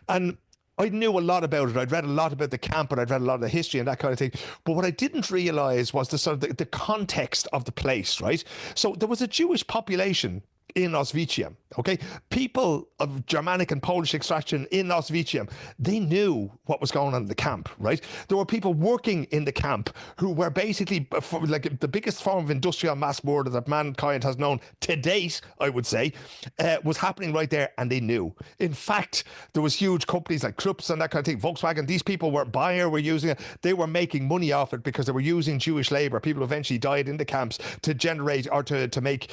And I knew a lot about it. I'd read a lot about the camp and I'd read a lot of the history and that kind of thing. But what I didn't realize was the context of the place, right? So there was a Jewish population in Auschwitz. Okay, people of Germanic and Polish extraction in Auschwitz, they knew what was going on in the camp, right? There were people working in the camp who were basically like the biggest form of industrial mass murder that mankind has known to date, I would say, was happening right there, and they knew. In fact, there was huge companies like Krups and that kind of thing, Volkswagen. These people were using it. They were making money off it because they were using Jewish labor. People eventually died in the camps to generate or to make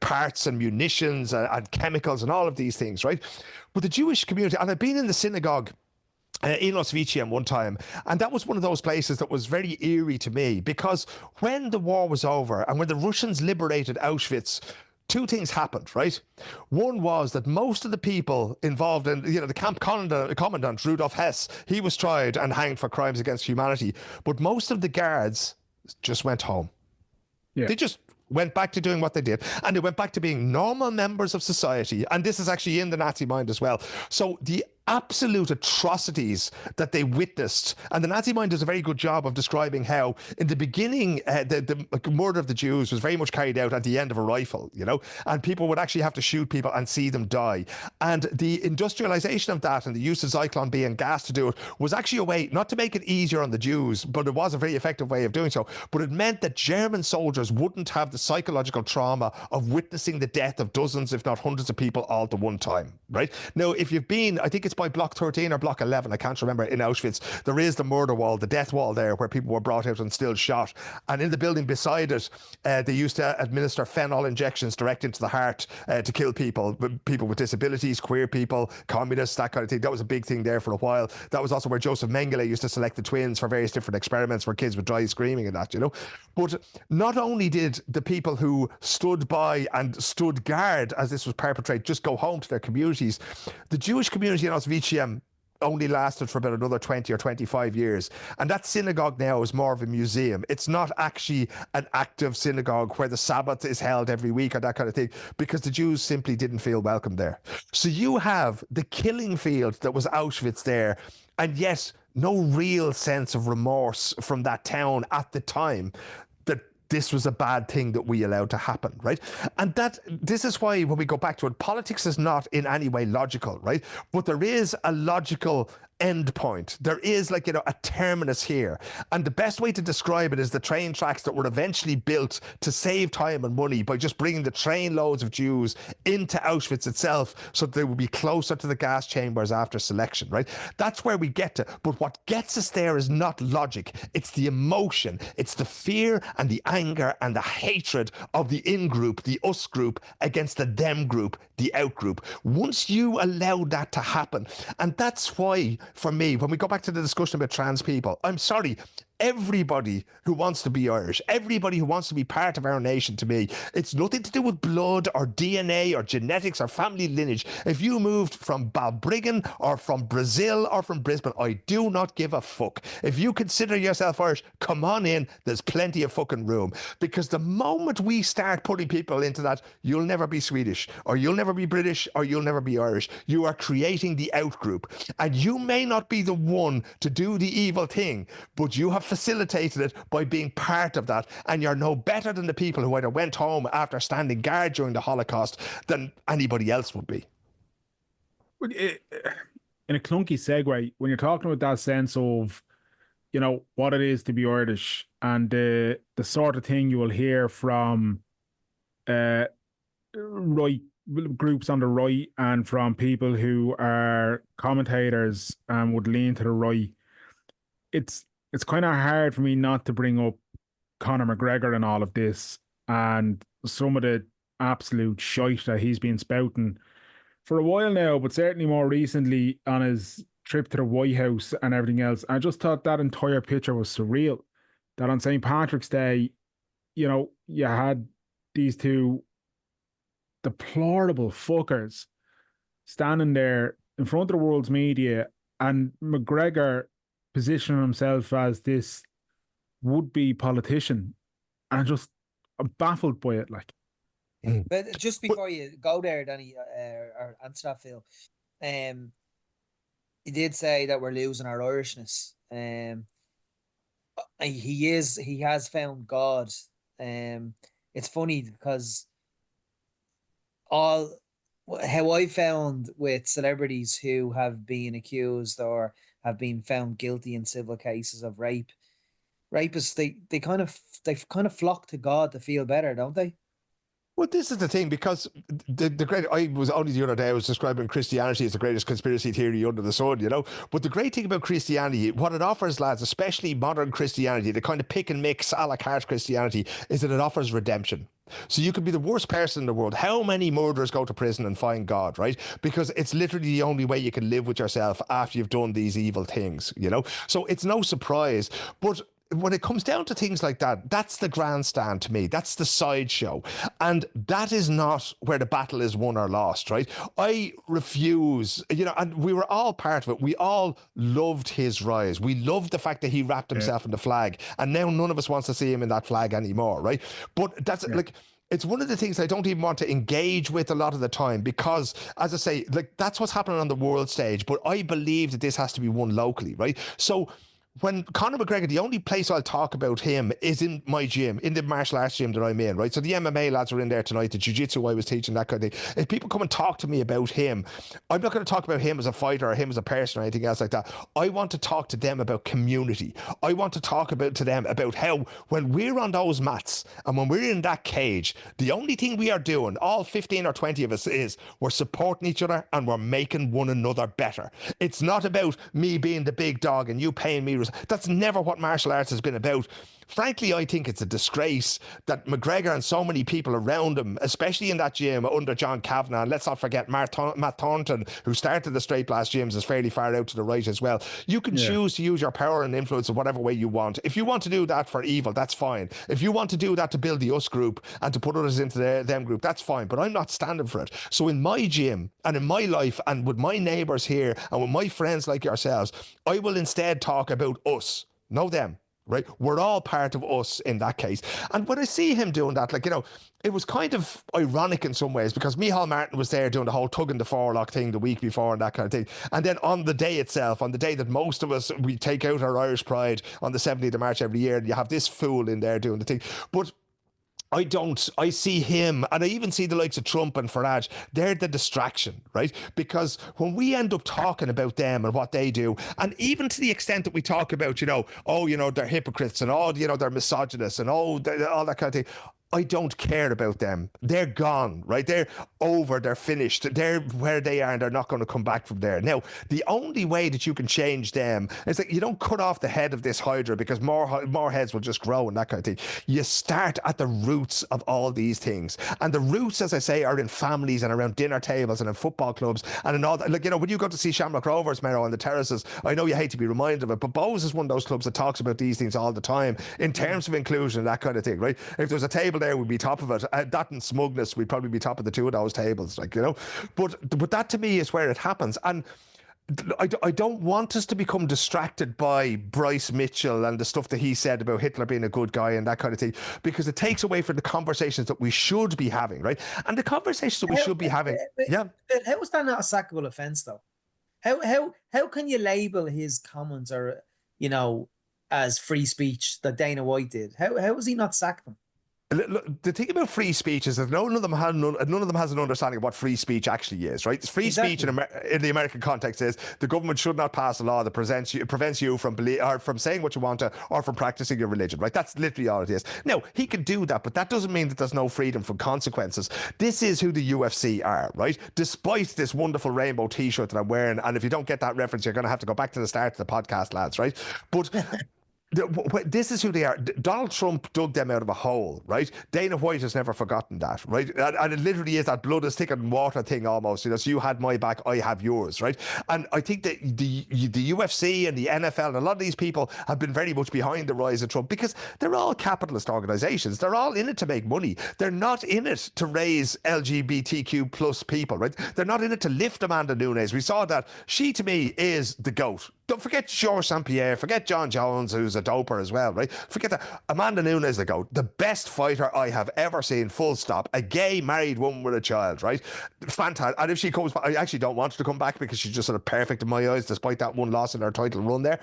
parts and munitions and chemicals and all of these things, right? But the Jewish community, and I've been in the synagogue in Auschwitz one time, and that was one of those places that was very eerie to me, because when the war was over and when the Russians liberated Auschwitz, two things happened, right? One was that most of the people involved in, the camp commandant, Rudolf Hess, he was tried and hanged for crimes against humanity, but most of the guards just went home. Yeah. They just went back to doing what they did, and they went back to being normal members of society. And this is actually in the Nazi mind as well. So the absolute atrocities that they witnessed, and the Nazi mind does a very good job of describing how in the beginning the murder of the Jews was very much carried out at the end of a rifle, and people would actually have to shoot people and see them die. And the industrialization of that and the use of Zyklon B and gas to do it was actually a way not to make it easier on the Jews, but it was a very effective way of doing so. But it meant that German soldiers wouldn't have the psychological trauma of witnessing the death of dozens, if not hundreds of people all at one time, right? Now, if you've been, I think it's by block 13 or block 11, I can't remember, in Auschwitz, there is the murder wall, the death wall there, where people were brought out and still shot. And in the building beside it, they used to administer phenol injections direct into the heart to kill people with disabilities, queer people, communists, that kind of thing. That was a big thing there for a while. That was also where Joseph Mengele used to select the twins for various different experiments where kids would die screaming and that, But not only did the people who stood by and stood guard as this was perpetrated just go home to their communities, the Jewish community in Auschwitz only lasted for about another 20 or 25 years. And that synagogue now is more of a museum. It's not actually an active synagogue where the Sabbath is held every week or that kind of thing, because the Jews simply didn't feel welcome there. So you have the killing field that was Auschwitz there, and yet no real sense of remorse from that town at the time that this was a bad thing that we allowed to happen, right? And this is why when we go back to it, politics is not in any way logical, right? But there is a logical end point. There is a terminus here. And the best way to describe it is the train tracks that were eventually built to save time and money by just bringing the train loads of Jews into Auschwitz itself so that they would be closer to the gas chambers after selection, right? That's where we get to. But what gets us there is not logic. It's the emotion. It's the fear and the anger and the hatred of the in-group, the us group, against the them group, the out group. Once you allow that to happen, and that's why, for me, when we go back to the discussion about trans people, I'm sorry, everybody who wants to be Irish, everybody who wants to be part of our nation, to me, it's nothing to do with blood or DNA or genetics or family lineage. If you moved from Balbriggan or from Brazil or from Brisbane, I do not give a fuck. If you consider yourself Irish, come on in, there's plenty of fucking room. Because the moment we start putting people into that, you'll never be Swedish, or you'll never be British, or you'll never be Irish. You are creating the out group. And you may not be the one to do the evil thing, but you have facilitated it by being part of that, and you're no better than the people who either went home after standing guard during the Holocaust than anybody else would be. In a clunky segue, when you're talking about that sense of, what it is to be Irish, and the sort of thing you will hear from right groups on the right and from people who are commentators and would lean to the right, it's kind of hard for me not to bring up Conor McGregor and all of this and some of the absolute shite that he's been spouting for a while now, but certainly more recently on his trip to the White House and everything else. I just thought that entire picture was surreal. That on St. Patrick's Day, you had these two deplorable fuckers standing there in front of the world's media, and McGregor positioning himself as this would-be politician, and I'm baffled by it. But just before you go there, Danny, or answer that, Phil, he did say that we're losing our Irishness. He has found God. It's funny because how I found with celebrities who have been accused or have been found guilty in civil cases of rapists, they kind of flock to God to feel better, don't they? Well, this is the thing, because the great, I was only the other day, I was describing Christianity as the greatest conspiracy theory under the sun, you know. But the great thing about Christianity, what it offers, lads, especially modern Christianity, the kind of pick and mix a la carte Christianity, is that it offers redemption. So you could be the worst person in the world. How many murderers go to prison and find God, right? Because it's literally the only way you can live with yourself after you've done these evil things, you know? So it's no surprise. But when it comes down to things like that, that's the grandstand to me. That's the sideshow. And that is not where the battle is won or lost, right? I refuse, you know, and we were all part of it. We all loved his rise. We loved the fact that he wrapped himself in the flag. And now none of us wants to see him in that flag anymore, right? But that's like... It's one of the things I don't even want to engage with a lot of the time because, as I say, like that's what's happening on the world stage. But I believe that this has to be won locally, right? So when Conor McGregor, the only place I'll talk about him is in my gym, in the martial arts gym that I'm in, right? So the MMA lads are in there tonight, the jiu-jitsu I was teaching, that kind of thing. If people come and talk to me about him, I'm not going to talk about him as a fighter or him as a person or anything else like that. I want to talk to them about community. I want to talk to them about how when we're on those mats and when we're in that cage, the only thing we are doing, all 15 or 20 of us, is we're supporting each other and we're making one another better. It's not about me being the big dog and you paying me. That's never what martial arts has been about. Frankly, I think it's a disgrace that McGregor and so many people around him, especially in that gym under John Kavanagh, and let's not forget Matt Thornton, who started the Straight Blast gyms, is fairly far out to the right as well. You can choose to use your power and influence in whatever way you want. If you want to do that for evil, that's fine. If you want to do that to build the us group and to put others into them group, that's fine. But I'm not standing for it. So in my gym and in my life and with my neighbours here and with my friends like yourselves, I will instead talk about us, no them. Right, we're all part of us in that case. And when I see him doing that, like, you know, it was kind of ironic in some ways because Micheál Martin was there doing the whole tugging the forelock thing the week before and that kind of thing. And then on the day itself, on the day that most of us, we take out our Irish pride on the 17th of March every year, and you have this fool in there doing the thing. But I see him, and I even see the likes of Trump and Farage, they're the distraction, right? Because when we end up talking about them and what they do, and even to the extent that we talk about, you know, oh, you know, they're hypocrites and oh, you know, they're misogynists and oh, all that kind of thing. I don't care about them. They're gone, right? They're over, they're finished. They're where they are and they're not going to come back from there. Now, the only way that you can change them is that you don't cut off the head of this hydra because more heads will just grow and that kind of thing. You start at the roots of all these things. And the roots, as I say, are in families and around dinner tables and in football clubs and in all that. Like, you know, when you go to see Shamrock Rovers, Mero, on the terraces, I know you hate to be reminded of it, but Bowes is one of those clubs that talks about these things all the time in terms of inclusion and that kind of thing, right? If there's a table there, we'd be top of it. That and smugness, we'd probably be top of the two of those tables, like, you know. But that to me is where it happens. And I don't want us to become distracted by Bryce Mitchell and the stuff that he said about Hitler being a good guy and that kind of thing, because it takes away from the conversations that we should be having, right? And the conversations that we should be having. Yeah. But how is that not a sackable offence, though? How can you label his comments or, you know, as free speech that Dana White did? How has he not sacked them? Look, the thing about free speech is that none of them has an understanding of what free speech actually is, right? Free speech in the American context is the government should not pass a law that prevents you from saying what you want to or from practicing your religion, right? That's literally all it is. Now, he can do that, but that doesn't mean that there's no freedom from consequences. This is who the UFC are, right? Despite this wonderful rainbow T-shirt that I'm wearing, and if you don't get that reference, you're going to have to go back to the start of the podcast, lads, right? But this is who they are. Donald Trump dug them out of a hole, right? Dana White has never forgotten that, right? And it literally is that blood is thicker than water thing almost, you know, so you had my back, I have yours, right? And I think that the UFC and the NFL and a lot of these people have been very much behind the rise of Trump because they're all capitalist organizations. They're all in it to make money. They're not in it to raise LGBTQ plus people, right? They're not in it to lift Amanda Nunes. We saw that. She, to me, is the GOAT. Don't forget Georges St. Pierre, forget John Jones, who's a doper as well, right? Forget that. Amanda Nunes, they go, the best fighter I have ever seen, full stop. A gay married woman with a child, right? Fantastic. And if she comes back, I actually don't want her to come back because she's just sort of perfect in my eyes, despite that one loss in her title run there.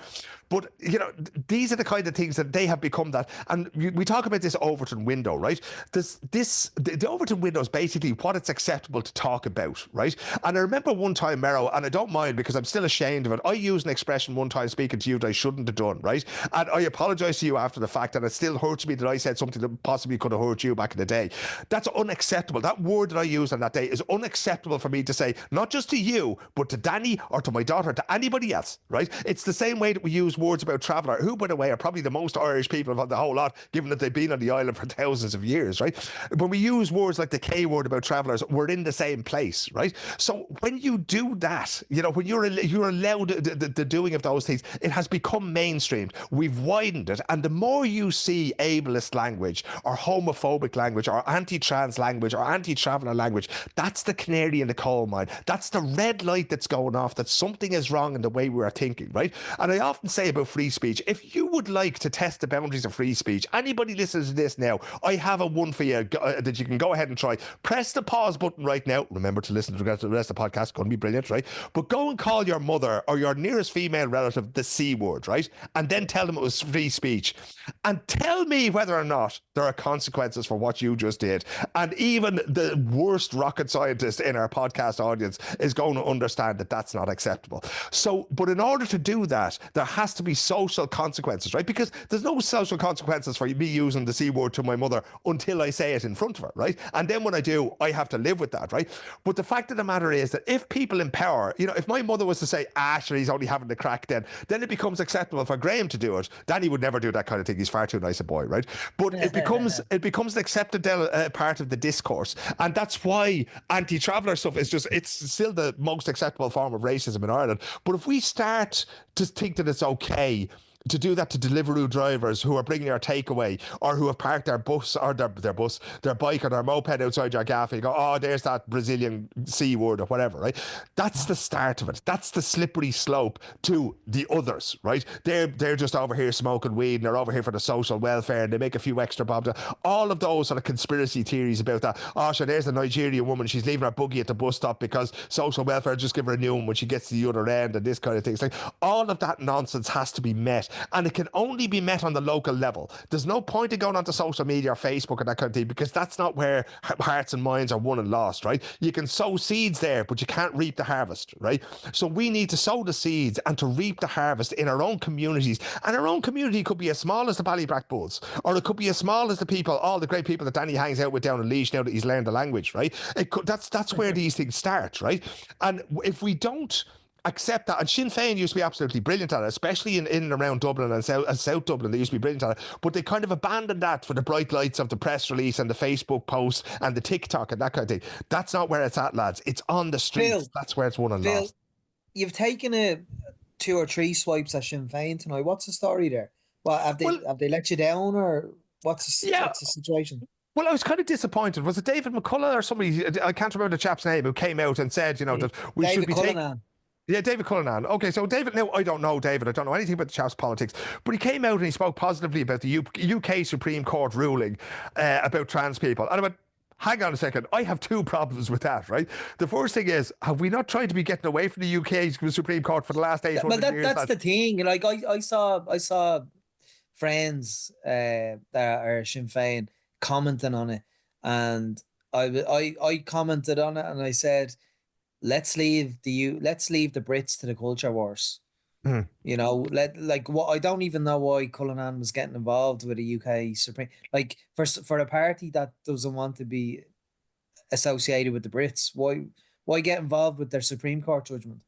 But, you know, these are the kind of things that they have become that. And we talk about this Overton window, right? The Overton window is basically what it's acceptable to talk about, right? And I remember one time, Mero, and I don't mind because I'm still ashamed of it, I used an expression one time speaking to you that I shouldn't have done, right? And I apologise to you after the fact, and it still hurts me that I said something that possibly could have hurt you back in the day. That's unacceptable. That word that I used on that day is unacceptable for me to say, not just to you, but to Danny or to my daughter, to anybody else, right? It's the same way that we use words about traveller, who, by the way, are probably the most Irish people of the whole lot, given that they've been on the island for thousands of years, right? When we use words like the K word about travellers, we're in the same place, right? So when you do that, you know, when you're allowed the doing of those things, it has become mainstreamed. We've widened it, and the more you see ableist language or homophobic language or anti-trans language or anti-traveller language, that's the canary in the coal mine. That's the red light that's going off, that something is wrong in the way we are thinking, right? And I often say about free speech, if you would like to test the boundaries of free speech, anybody listening to this now, I have a one for you that you can go ahead and try. Press the pause button right now. Remember to listen to the rest of the podcast. It's going to be brilliant, right? But go and call your mother or your nearest female relative the C word, right? And then tell them it was free speech. And tell me whether or not there are consequences for what you just did. And even the worst rocket scientist in our podcast audience is going to understand that that's not acceptable. So, but in order to do that, there has to be social consequences, right? Because there's no social consequences for me using the C word to my mother until I say it in front of her, right? And then when I do, I have to live with that, right? But the fact of the matter is that if people in power, you know, if my mother was to say, sure, he's only having the crack then it becomes acceptable for Graham to do it. Danny would never do that kind of thing. He's far too nice a boy, right? But it becomes an accepted part of the discourse. And that's why anti-traveller stuff is just, it's still the most acceptable form of racism in Ireland. But if we start to think that it's okay to do that to Deliveroo drivers who are bringing our takeaway or who have parked their bus or their bike or their moped outside your gaff, and you go, oh, there's that Brazilian C word or whatever, right? That's the start of it. That's the slippery slope to the others, right? They're just over here smoking weed and they're over here for the social welfare and they make a few extra bobs. All of those sort of conspiracy theories about that. Oh, sure, there's the Nigerian woman. She's leaving her buggy at the bus stop because social welfare just give her a new one when she gets to the other end and this kind of thing. It's like all of that nonsense has to be met. And it can only be met on the local level. There's no point in going onto social media or Facebook and that kind of thing, because that's not where hearts and minds are won and lost, right? You can sow seeds there, but you can't reap the harvest, right? So we need to sow the seeds and to reap the harvest in our own communities. And our own community could be as small as the Ballybrack Bulls, or it could be as small as the people, all the great people that Danny hangs out with down in Laois now that he's learned the language, right? That's where these things start, right? And if we don't accept that, and Sinn Féin used to be absolutely brilliant at it, especially in and around Dublin and South Dublin, they used to be brilliant at it, but they kind of abandoned that for the bright lights of the press release and the Facebook posts and the TikTok and that kind of thing. That's not where it's at, lads. It's on the streets. Phil, that's where it's won and lost. You've taken 2 or 3 swipes at Sinn Féin tonight. What's the story there? Well, have they let you down, or what's the situation? Well, I was kind of disappointed. Was it David McCullough or somebody? I can't remember the chap's name, who came out and said, you know, that we should be taking. Yeah, David Cullinan. Okay, so David, now I don't know David. I don't know anything about the chap's politics, but he came out and he spoke positively about the UK Supreme Court ruling about trans people. And I went, hang on a second, I have 2 problems with that, right? The first thing is, have we not tried to be getting away from the UK Supreme Court for the last 800 years? That's the thing. Like, I saw friends that are Sinn Féin commenting on it, and I commented on it and I said, let's leave the Brits to the culture wars. You know, I don't even know why Cullinan was getting involved with the UK Supreme, like for a party that doesn't want to be associated with the Brits. Why get involved with their Supreme Court judgment?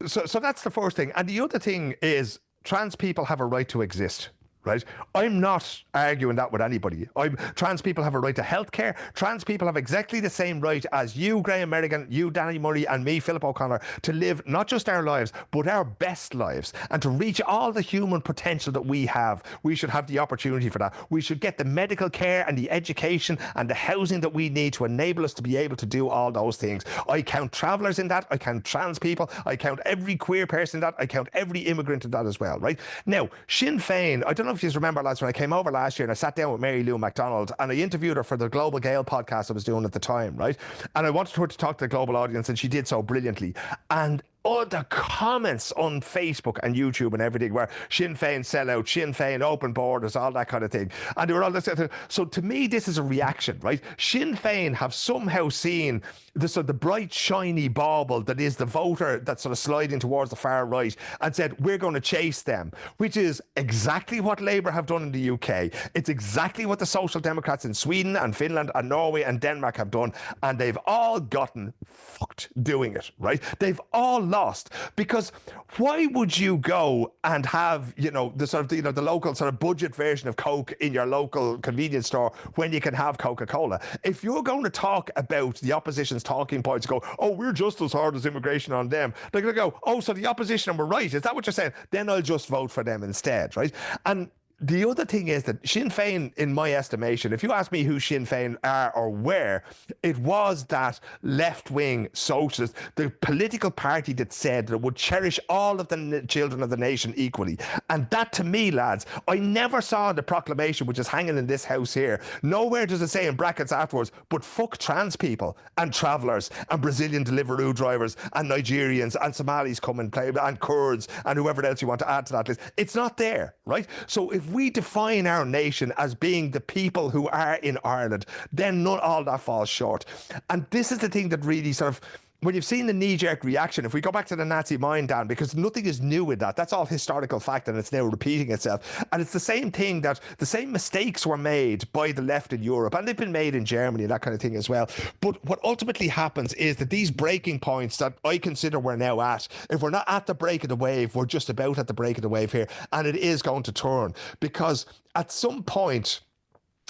So that's the first thing. And the other thing is, trans people have a right to exist, right? I'm not arguing that with anybody. Trans people have a right to healthcare. Trans people have exactly the same right as you, Graham Merrigan, you, Danny Murray, and me, Philip O'Connor, to live not just our lives, but our best lives, and to reach all the human potential that we have. We should have the opportunity for that. We should get the medical care and the education and the housing that we need to enable us to be able to do all those things. I count travellers in that. I count trans people. I count every queer person in that. I count every immigrant in that as well, right? Now, Sinn Féin, I don't know if you remember, lads, when I came over last year and I sat down with Mary Lou MacDonald and I interviewed her for the Global Gale podcast I was doing at the time, right? And I wanted her to talk to the global audience, and she did so brilliantly. And the comments on Facebook and YouTube and everything were Sinn Féin sellout, Sinn Féin open borders, all that kind of thing. And they were all this. So to me, this is a reaction, right? Sinn Féin have somehow seen the sort of the bright, shiny bauble that is the voter that's sort of sliding towards the far right and said, we're going to chase them, which is exactly what Labour have done in the UK. It's exactly what the Social Democrats in Sweden and Finland and Norway and Denmark have done. And they've all gotten fucked doing it, right? They've all lost, because why would you go and have, you know, the sort of, you know, the local sort of budget version of Coke in your local convenience store when you can have Coca-Cola? If you're going to talk about the opposition's talking points, go, oh, we're just as hard as immigration on them, they're going to go, oh, so the opposition were right, is that what you're saying? Then I'll just vote for them instead, right? And the other thing is that Sinn Féin, in my estimation, if you ask me who Sinn Féin are or were, it was that left-wing socialist, the political party that said that it would cherish all of the children of the nation equally. And that, to me, lads, I never saw the proclamation which is hanging in this house here. Nowhere does it say in brackets afterwards, but fuck trans people and travellers and Brazilian Deliveroo drivers and Nigerians and Somalis come and play, and Kurds and whoever else you want to add to that list. It's not there, right? So if we define our nation as being the people who are in Ireland, then not all that falls short. And this is the thing that really sort of, when you've seen the knee-jerk reaction, if we go back to the Nazi mind, Dan, because nothing is new with that. That's all historical fact, and it's now repeating itself. And it's the same thing, that the same mistakes were made by the left in Europe, and they've been made in Germany and that kind of thing as well. But what ultimately happens is that these breaking points that I consider we're now at, if we're not at the break of the wave, we're just about at the break of the wave here, and it is going to turn, because at some point,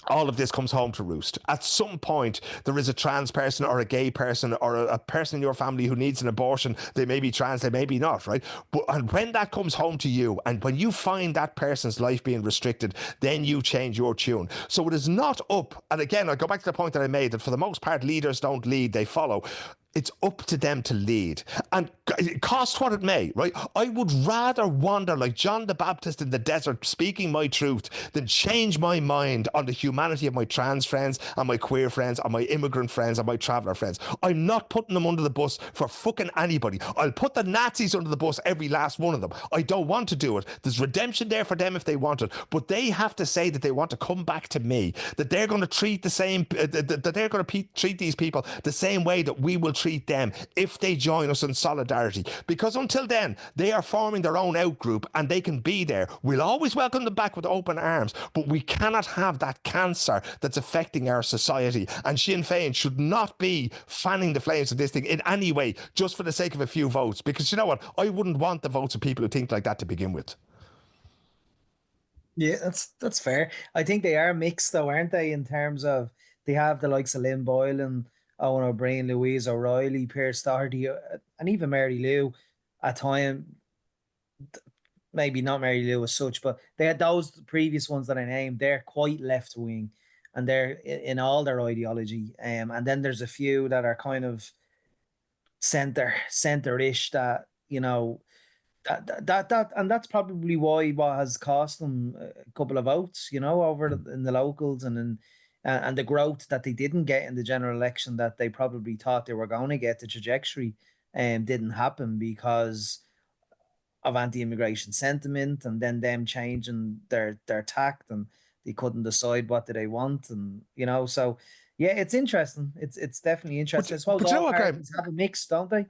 all of this comes home to roost. At some point, there is a trans person or a gay person or a person in your family who needs an abortion. They may be trans, they may be not, right? And when that comes home to you, and when you find that person's life being restricted, then you change your tune. So it is not up, and again, I go back to the point that I made, that for the most part, leaders don't lead, they follow. It's up to them to lead, and cost what it may, right? I would rather wander like John the Baptist in the desert speaking my truth than change my mind on the humanity of my trans friends and my queer friends and my immigrant friends and my traveller friends. I'm not putting them under the bus for fucking anybody. I'll put the Nazis under the bus, every last one of them. I don't want to do it. There's redemption there for them if they want it, but they have to say that they want to come back to me, that they're going to treat the same, that they're going to treat these people the same way that we will treat them if they join us in solidarity. Because until then, they are forming their own outgroup and they can be there. We'll always welcome them back with open arms, but we cannot have that cancer that's affecting our society. And Sinn Féin should not be fanning the flames of this thing in any way, just for the sake of a few votes. Because you know what? I wouldn't want the votes of people who think like that to begin with. Yeah, that's fair. I think they are mixed though, aren't they? In terms of, they have the likes of Lynn Boylan, Owen O'Brien, Louise O'Reilly, Pierce Doherty, and even Mary Lou at time. Maybe not Mary Lou as such, but they had those previous ones that I named. They're quite left wing, and they're in all their ideology. And then there's a few that are kind of center-ish that, you know, that and that's probably why what has cost them a couple of votes, you know, over in the locals, and the growth that they didn't get in the general election that they probably thought they were going to get. The trajectory didn't happen because of anti-immigration sentiment, and then them changing their tact, and they couldn't decide what do they want, and you know, so yeah, it's interesting. It's definitely interesting. I suppose all parties have a mix, don't they?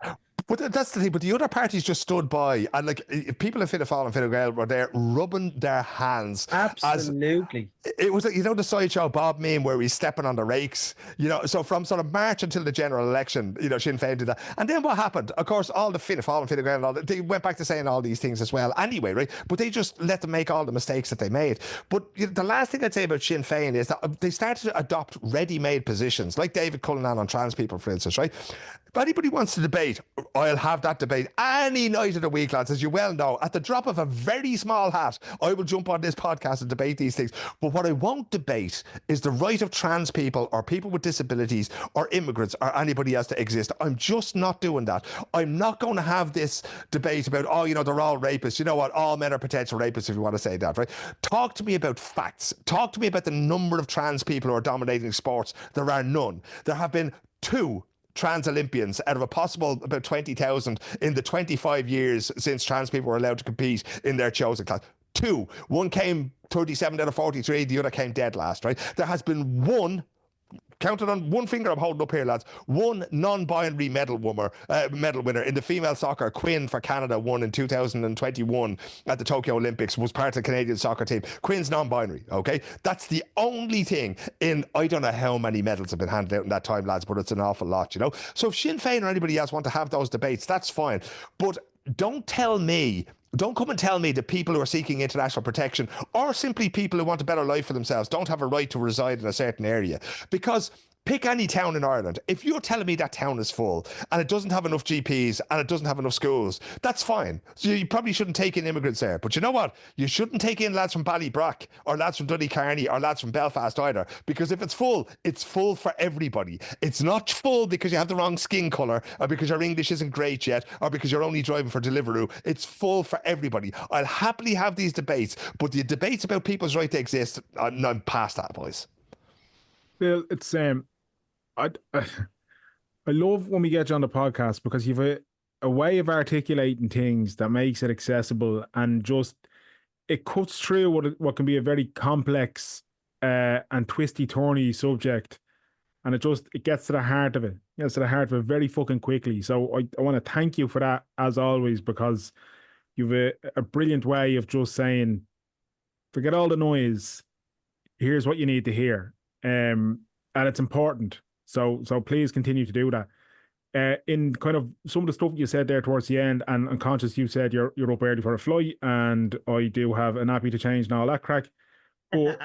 But that's the thing. But the other parties just stood by, and like people in Fianna Fáil and Fine Gael were there rubbing their hands. Absolutely. It was, you know, the sideshow Bob meme where he's stepping on the rakes, you know. So from sort of March until the general election, you know, Sinn Féin did that. And then what happened? Of course, all the Fianna Fáil and Fine Gael and all that, they went back to saying all these things as well anyway, right? But they just let them make all the mistakes that they made. But you know, the last thing I'd say about Sinn Féin is that they started to adopt ready-made positions, like David Cullinan on trans people, for instance, right? If anybody wants to debate, I'll have that debate any night of the week, lads. As you well know, at the drop of a very small hat, I will jump on this podcast and debate these things. But what I won't debate is the right of trans people or people with disabilities or immigrants or anybody else to exist. I'm just not doing that. I'm not going to have this debate about, oh, you know, they're all rapists. You know what? All men are potential rapists, if you want to say that, right? Talk to me about facts. Talk to me about the number of trans people who are dominating sports. There are none. There have been 2 trans Olympians out of a possible about 20,000 in the 25 years since trans people were allowed to compete in their chosen class. 2. One came 37 out of 43, the other came dead last, right? There has been one, counted on one finger I'm holding up here, lads, one non-binary medal winner in the female soccer. Quinn for Canada won in 2021 at the Tokyo Olympics, was part of the Canadian soccer team. Quinn's non-binary, okay? That's the only thing in, I don't know how many medals have been handed out in that time, lads, but it's an awful lot, you know? So if Sinn Féin or anybody else want to have those debates, that's fine. But don't come and tell me that people who are seeking international protection or simply people who want a better life for themselves don't have a right to reside in a certain area. Because pick any town in Ireland. If you're telling me that town is full and it doesn't have enough GPs and it doesn't have enough schools, that's fine. So you probably shouldn't take in immigrants there. But you know what? You shouldn't take in lads from Ballybrock or lads from Donecarney or lads from Belfast either. Because if it's full for everybody. It's not full because you have the wrong skin colour or because your English isn't great yet or because you're only driving for Deliveroo. It's full for everybody. I'll happily have these debates, but the debates about people's right to exist, I'm past that, boys. Well, it's I love when we get you on the podcast because you've a way of articulating things that makes it accessible and just it cuts through what can be a very complex and twisty turny subject, and it gets to the heart of it. It gets to the heart of it very fucking quickly. So I want to thank you for that as always, because you've a brilliant way of just saying, forget all the noise. Here's what you need to hear, and it's important. So please continue to do that. In kind of some of the stuff you said there towards the end, and unconscious, you said you're up early for a flight, and I do have a nappy to change and all that crack. But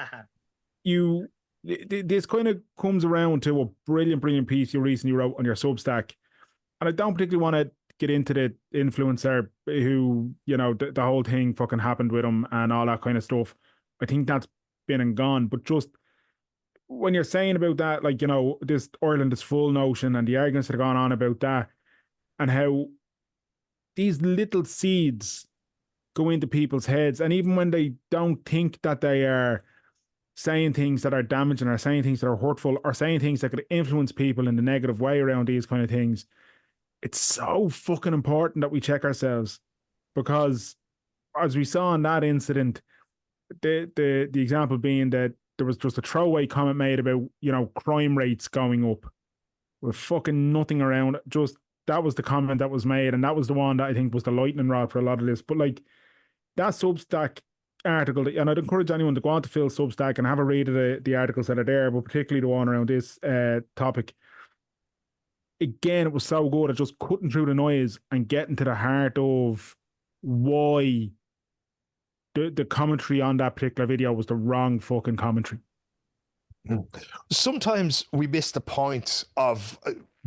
this kind of comes around to a brilliant piece you recently wrote on your Substack, and I don't particularly want to get into the influencer who, you know, the whole thing fucking happened with him and all that kind of stuff. I think that's been and gone, but just when you're saying about that, like, you know, this Ireland is full notion and the arguments that are going on about that and how these little seeds go into people's heads, and even when they don't think that they are saying things that are damaging or saying things that are hurtful or saying things that could influence people in the negative way around these kind of things, it's so fucking important that we check ourselves, because as we saw in that incident, the example being that there was just a throwaway comment made about, you know, crime rates going up with fucking nothing around. Just that was the comment that was made, and that was the one that I think was the lightning rod for a lot of this. But like that Substack article, and I'd encourage anyone to go on to Phil's Substack and have a read of the articles that are there, but particularly the one around this topic. Again, it was so good at just cutting through the noise and getting to the heart of why the commentary on that particular video was the wrong fucking commentary. Sometimes we miss the point of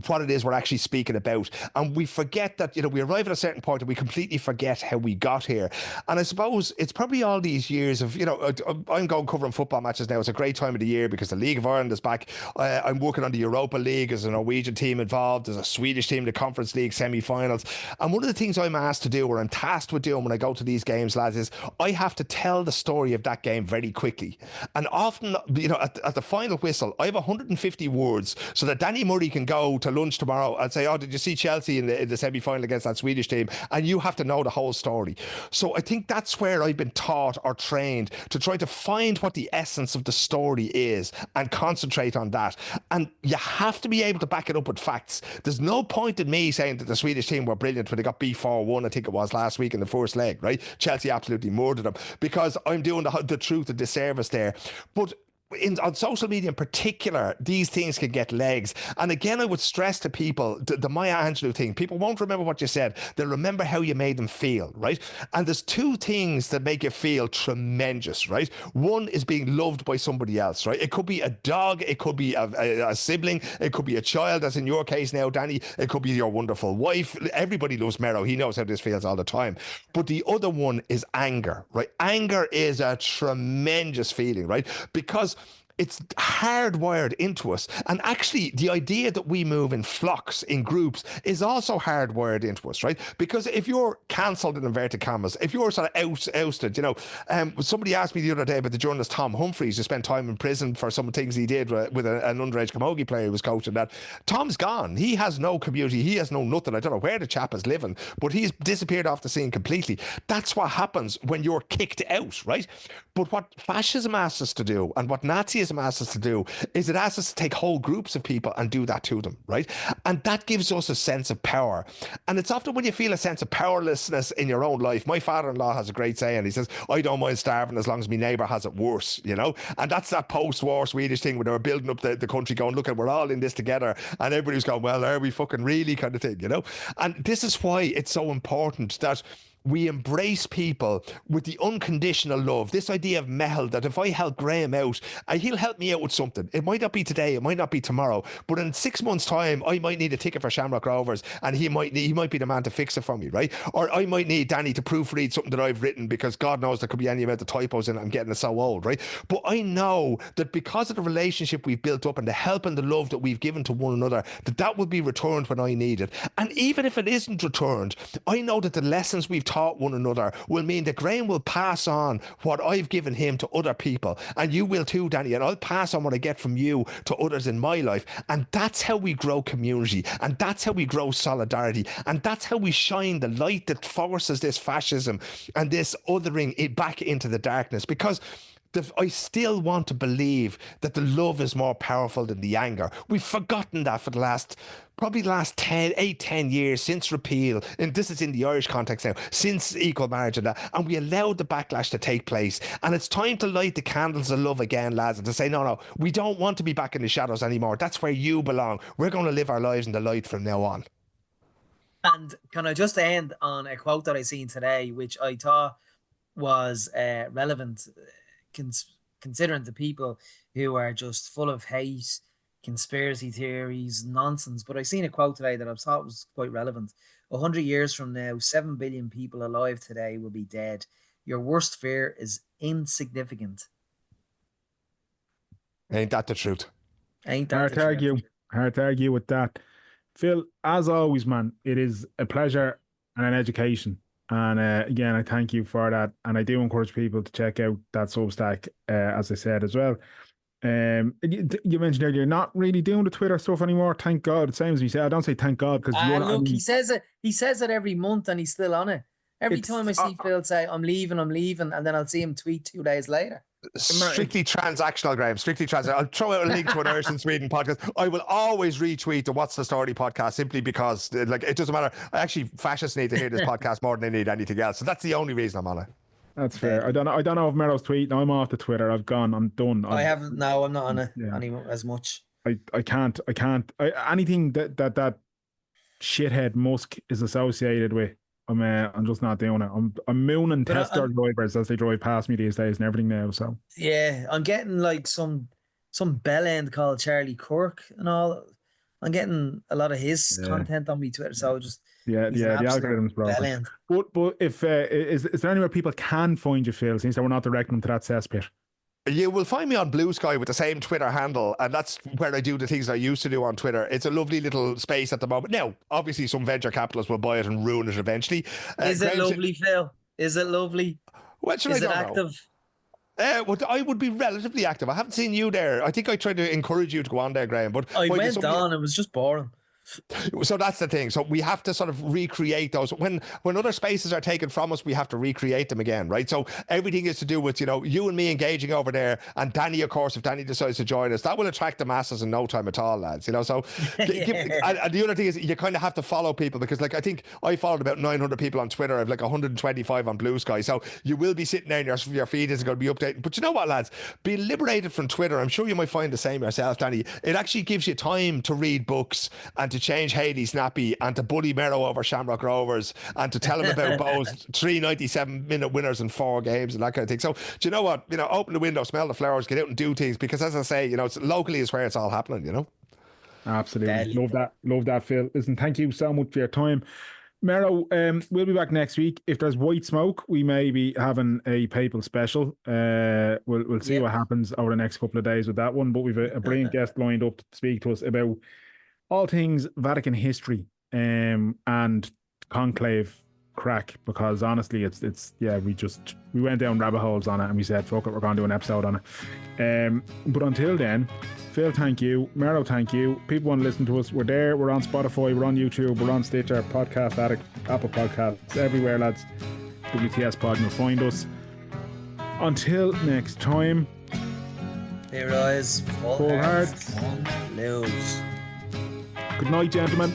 what it is we're actually speaking about, and we forget that, you know, we arrive at a certain point and we completely forget how we got here. And I suppose it's probably all these years of, you know, I'm going covering football matches now. It's a great time of the year because the League of Ireland is back. I'm working on the Europa League. There's a Norwegian team involved. There's a Swedish team in the Conference League semi-finals. And one of the things I'm asked to do, or I'm tasked with doing when I go to these games, lads, is I have to tell the story of that game very quickly. And often, you know, at the final whistle, I have 150 words so that Danny Murray can go to lunch tomorrow and say, oh, did you see Chelsea in the semi-final against that Swedish team? And you have to know the whole story. So I think that's where I've been taught or trained to try to find what the essence of the story is and concentrate on that. And you have to be able to back it up with facts. There's no point in me saying that the Swedish team were brilliant when they got beat 4-1, I think it was last week in the first leg, right? Chelsea absolutely murdered them, because I'm doing the truth a disservice there. But on social media in particular, these things can get legs. And again, I would stress to people the Maya Angelou thing. People won't remember what you said. They'll remember how you made them feel, right? And there's two things that make you feel tremendous, right? One is being loved by somebody else, right? It could be a dog. It could be a sibling. It could be a child, as in your case now, Danny. It could be your wonderful wife. Everybody loves Mero. He knows how this feels all the time. But the other one is anger, right? Anger is a tremendous feeling, right? Because it's hardwired into us. And actually, the idea that we move in flocks, in groups, is also hardwired into us, right? Because if you're cancelled in inverted commas, if you're sort of ousted, somebody asked me the other day about the journalist Tom Humphreys, who spent time in prison for some things he did with an underage camogie player who was coaching that. Tom's gone. He has no community. He has no nothing. I don't know where the chap is living, but he's disappeared off the scene completely. That's what happens when you're kicked out, right? But what fascism asks us to do, and what Nazism asks us to do, is it asks us to take whole groups of people and do that to them, right? And that gives us a sense of power. And it's often when you feel a sense of powerlessness in your own life. My father-in-law has a great saying. He says, I don't mind starving as long as my neighbour has it worse, And that's that post-war Swedish thing where they were building up the country going, look, we're all in this together. And everybody's going, well, are we fucking really, kind of thing, And this is why it's so important that we embrace people with the unconditional love. This idea of mehel, that if I help Graham out, he'll help me out with something. It might not be today, it might not be tomorrow, but in 6 months' time, I might need a ticket for Shamrock Rovers, and he might be the man to fix it for me, right? Or I might need Danny to proofread something that I've written, because God knows there could be any amount of typos in it. I'm getting it so old, right? But I know that because of the relationship we've built up and the help and the love that we've given to one another, that will be returned when I need it. And even if it isn't returned, I know that the lessons we've taught one another will mean that Graham will pass on what I've given him to other people, and you will too, Danny, and I'll pass on what I get from you to others in my life. And that's how we grow community, and that's how we grow solidarity, and that's how we shine the light that forces this fascism and this othering back into the darkness. Because I still want to believe that the love is more powerful than the anger. We've forgotten that for the last 10 years since repeal, and this is in the Irish context now, since equal marriage and that, and we allowed the backlash to take place. And it's time to light the candles of love again, lads, and to say, no, we don't want to be back in the shadows anymore. That's where you belong. We're going to live our lives in the light from now on. And can I just end on a quote that I seen today, which I thought was relevant, considering the people who are just full of hate, conspiracy theories, nonsense. But I seen a quote today that I thought was quite relevant. 100 years from now, 7 billion people alive today will be dead. Your worst fear is insignificant. Ain't that the truth? Ain't that hard the to truth? argue. Hard to argue with that. Phil, as always, man, it is a pleasure and an education. And again, I thank you for that. And I do encourage people to check out that Substack, as I said as well. You mentioned earlier, you're not really doing the Twitter stuff anymore. Thank God. It sounds, you say, I don't say thank God, because look, he says it every month, and he's still on it. Every time I see Phil say, I'm leaving, and then I'll see him tweet 2 days later. Strictly transactional, Graham. Strictly transactional. I'll throw out a link to an Irish and Sweden podcast. I will always retweet the What's the Story podcast, simply because it doesn't matter. Actually, fascists need to hear this podcast more than they need anything else. So that's the only reason I'm on it. That's fair. I don't know if Mero's tweeting. I'm off the Twitter. I've gone. I'm done. I haven't. No, I'm not on it anymore as much. I can't. Anything that shithead Musk is associated with, I'm just not doing it. I'm mooning Tesla drivers as they drive past me these days and everything now. So yeah, I'm getting like some bell end called Charlie Kirk and all. I'm getting a lot of his content on me Twitter. So just the algorithm's broken. But if is there anywhere people can find you, Phil, since we're not directing them to that cesspit? You will find me on Blue Sky with the same Twitter handle, and that's where I do the things I used to do on Twitter. It's a lovely little space at the moment. Now, obviously, some venture capitalists will buy it and ruin it eventually. Is it lovely, Phil? Is it lovely? Well, is it active? I would be relatively active. I haven't seen you there. I think I tried to encourage you to go on there, Graham. But I went on. It was just boring. So that's the thing. So we have to sort of recreate those. When other spaces are taken from us, we have to recreate them again, right? So everything is to do with, you and me engaging over there, and Danny, of course, if Danny decides to join us, that will attract the masses in no time at all, lads. So and the other thing is you kind of have to follow people, because like I think I followed about 900 people on Twitter. I have like 125 on Blue Sky. So you will be sitting there and your feed isn't going to be updating. But you know what, lads? Be liberated from Twitter. I'm sure you might find the same yourself, Danny. It actually gives you time to read books and to change Haley's nappy and to bully Merrow over Shamrock Rovers and to tell him about Bo's 3 97-minute winners in 4 games and that kind of thing. So do you know what? Open the window, smell the flowers, get out and do things, because as I say, it's locally is where it's all happening, Absolutely. Love that, Phil. Listen, thank you so much for your time. Merrow, we'll be back next week. If there's white smoke, we may be having a papal special. We'll see what happens over the next couple of days with that one. But we've a brilliant guest lined up to speak to us about all things Vatican history and conclave crack, because honestly it's we went down rabbit holes on it and we said fuck it, we're going to do an episode on it. But until then, Phil, thank you. Merrow, thank you. People want to listen to us, we're there. We're on Spotify, we're on YouTube, we're on Stitcher, Podcast Addict, Apple Podcasts, everywhere, lads. WTS Pod, you'll find us. Until next time, here is full hearts, lose. Good night, gentlemen.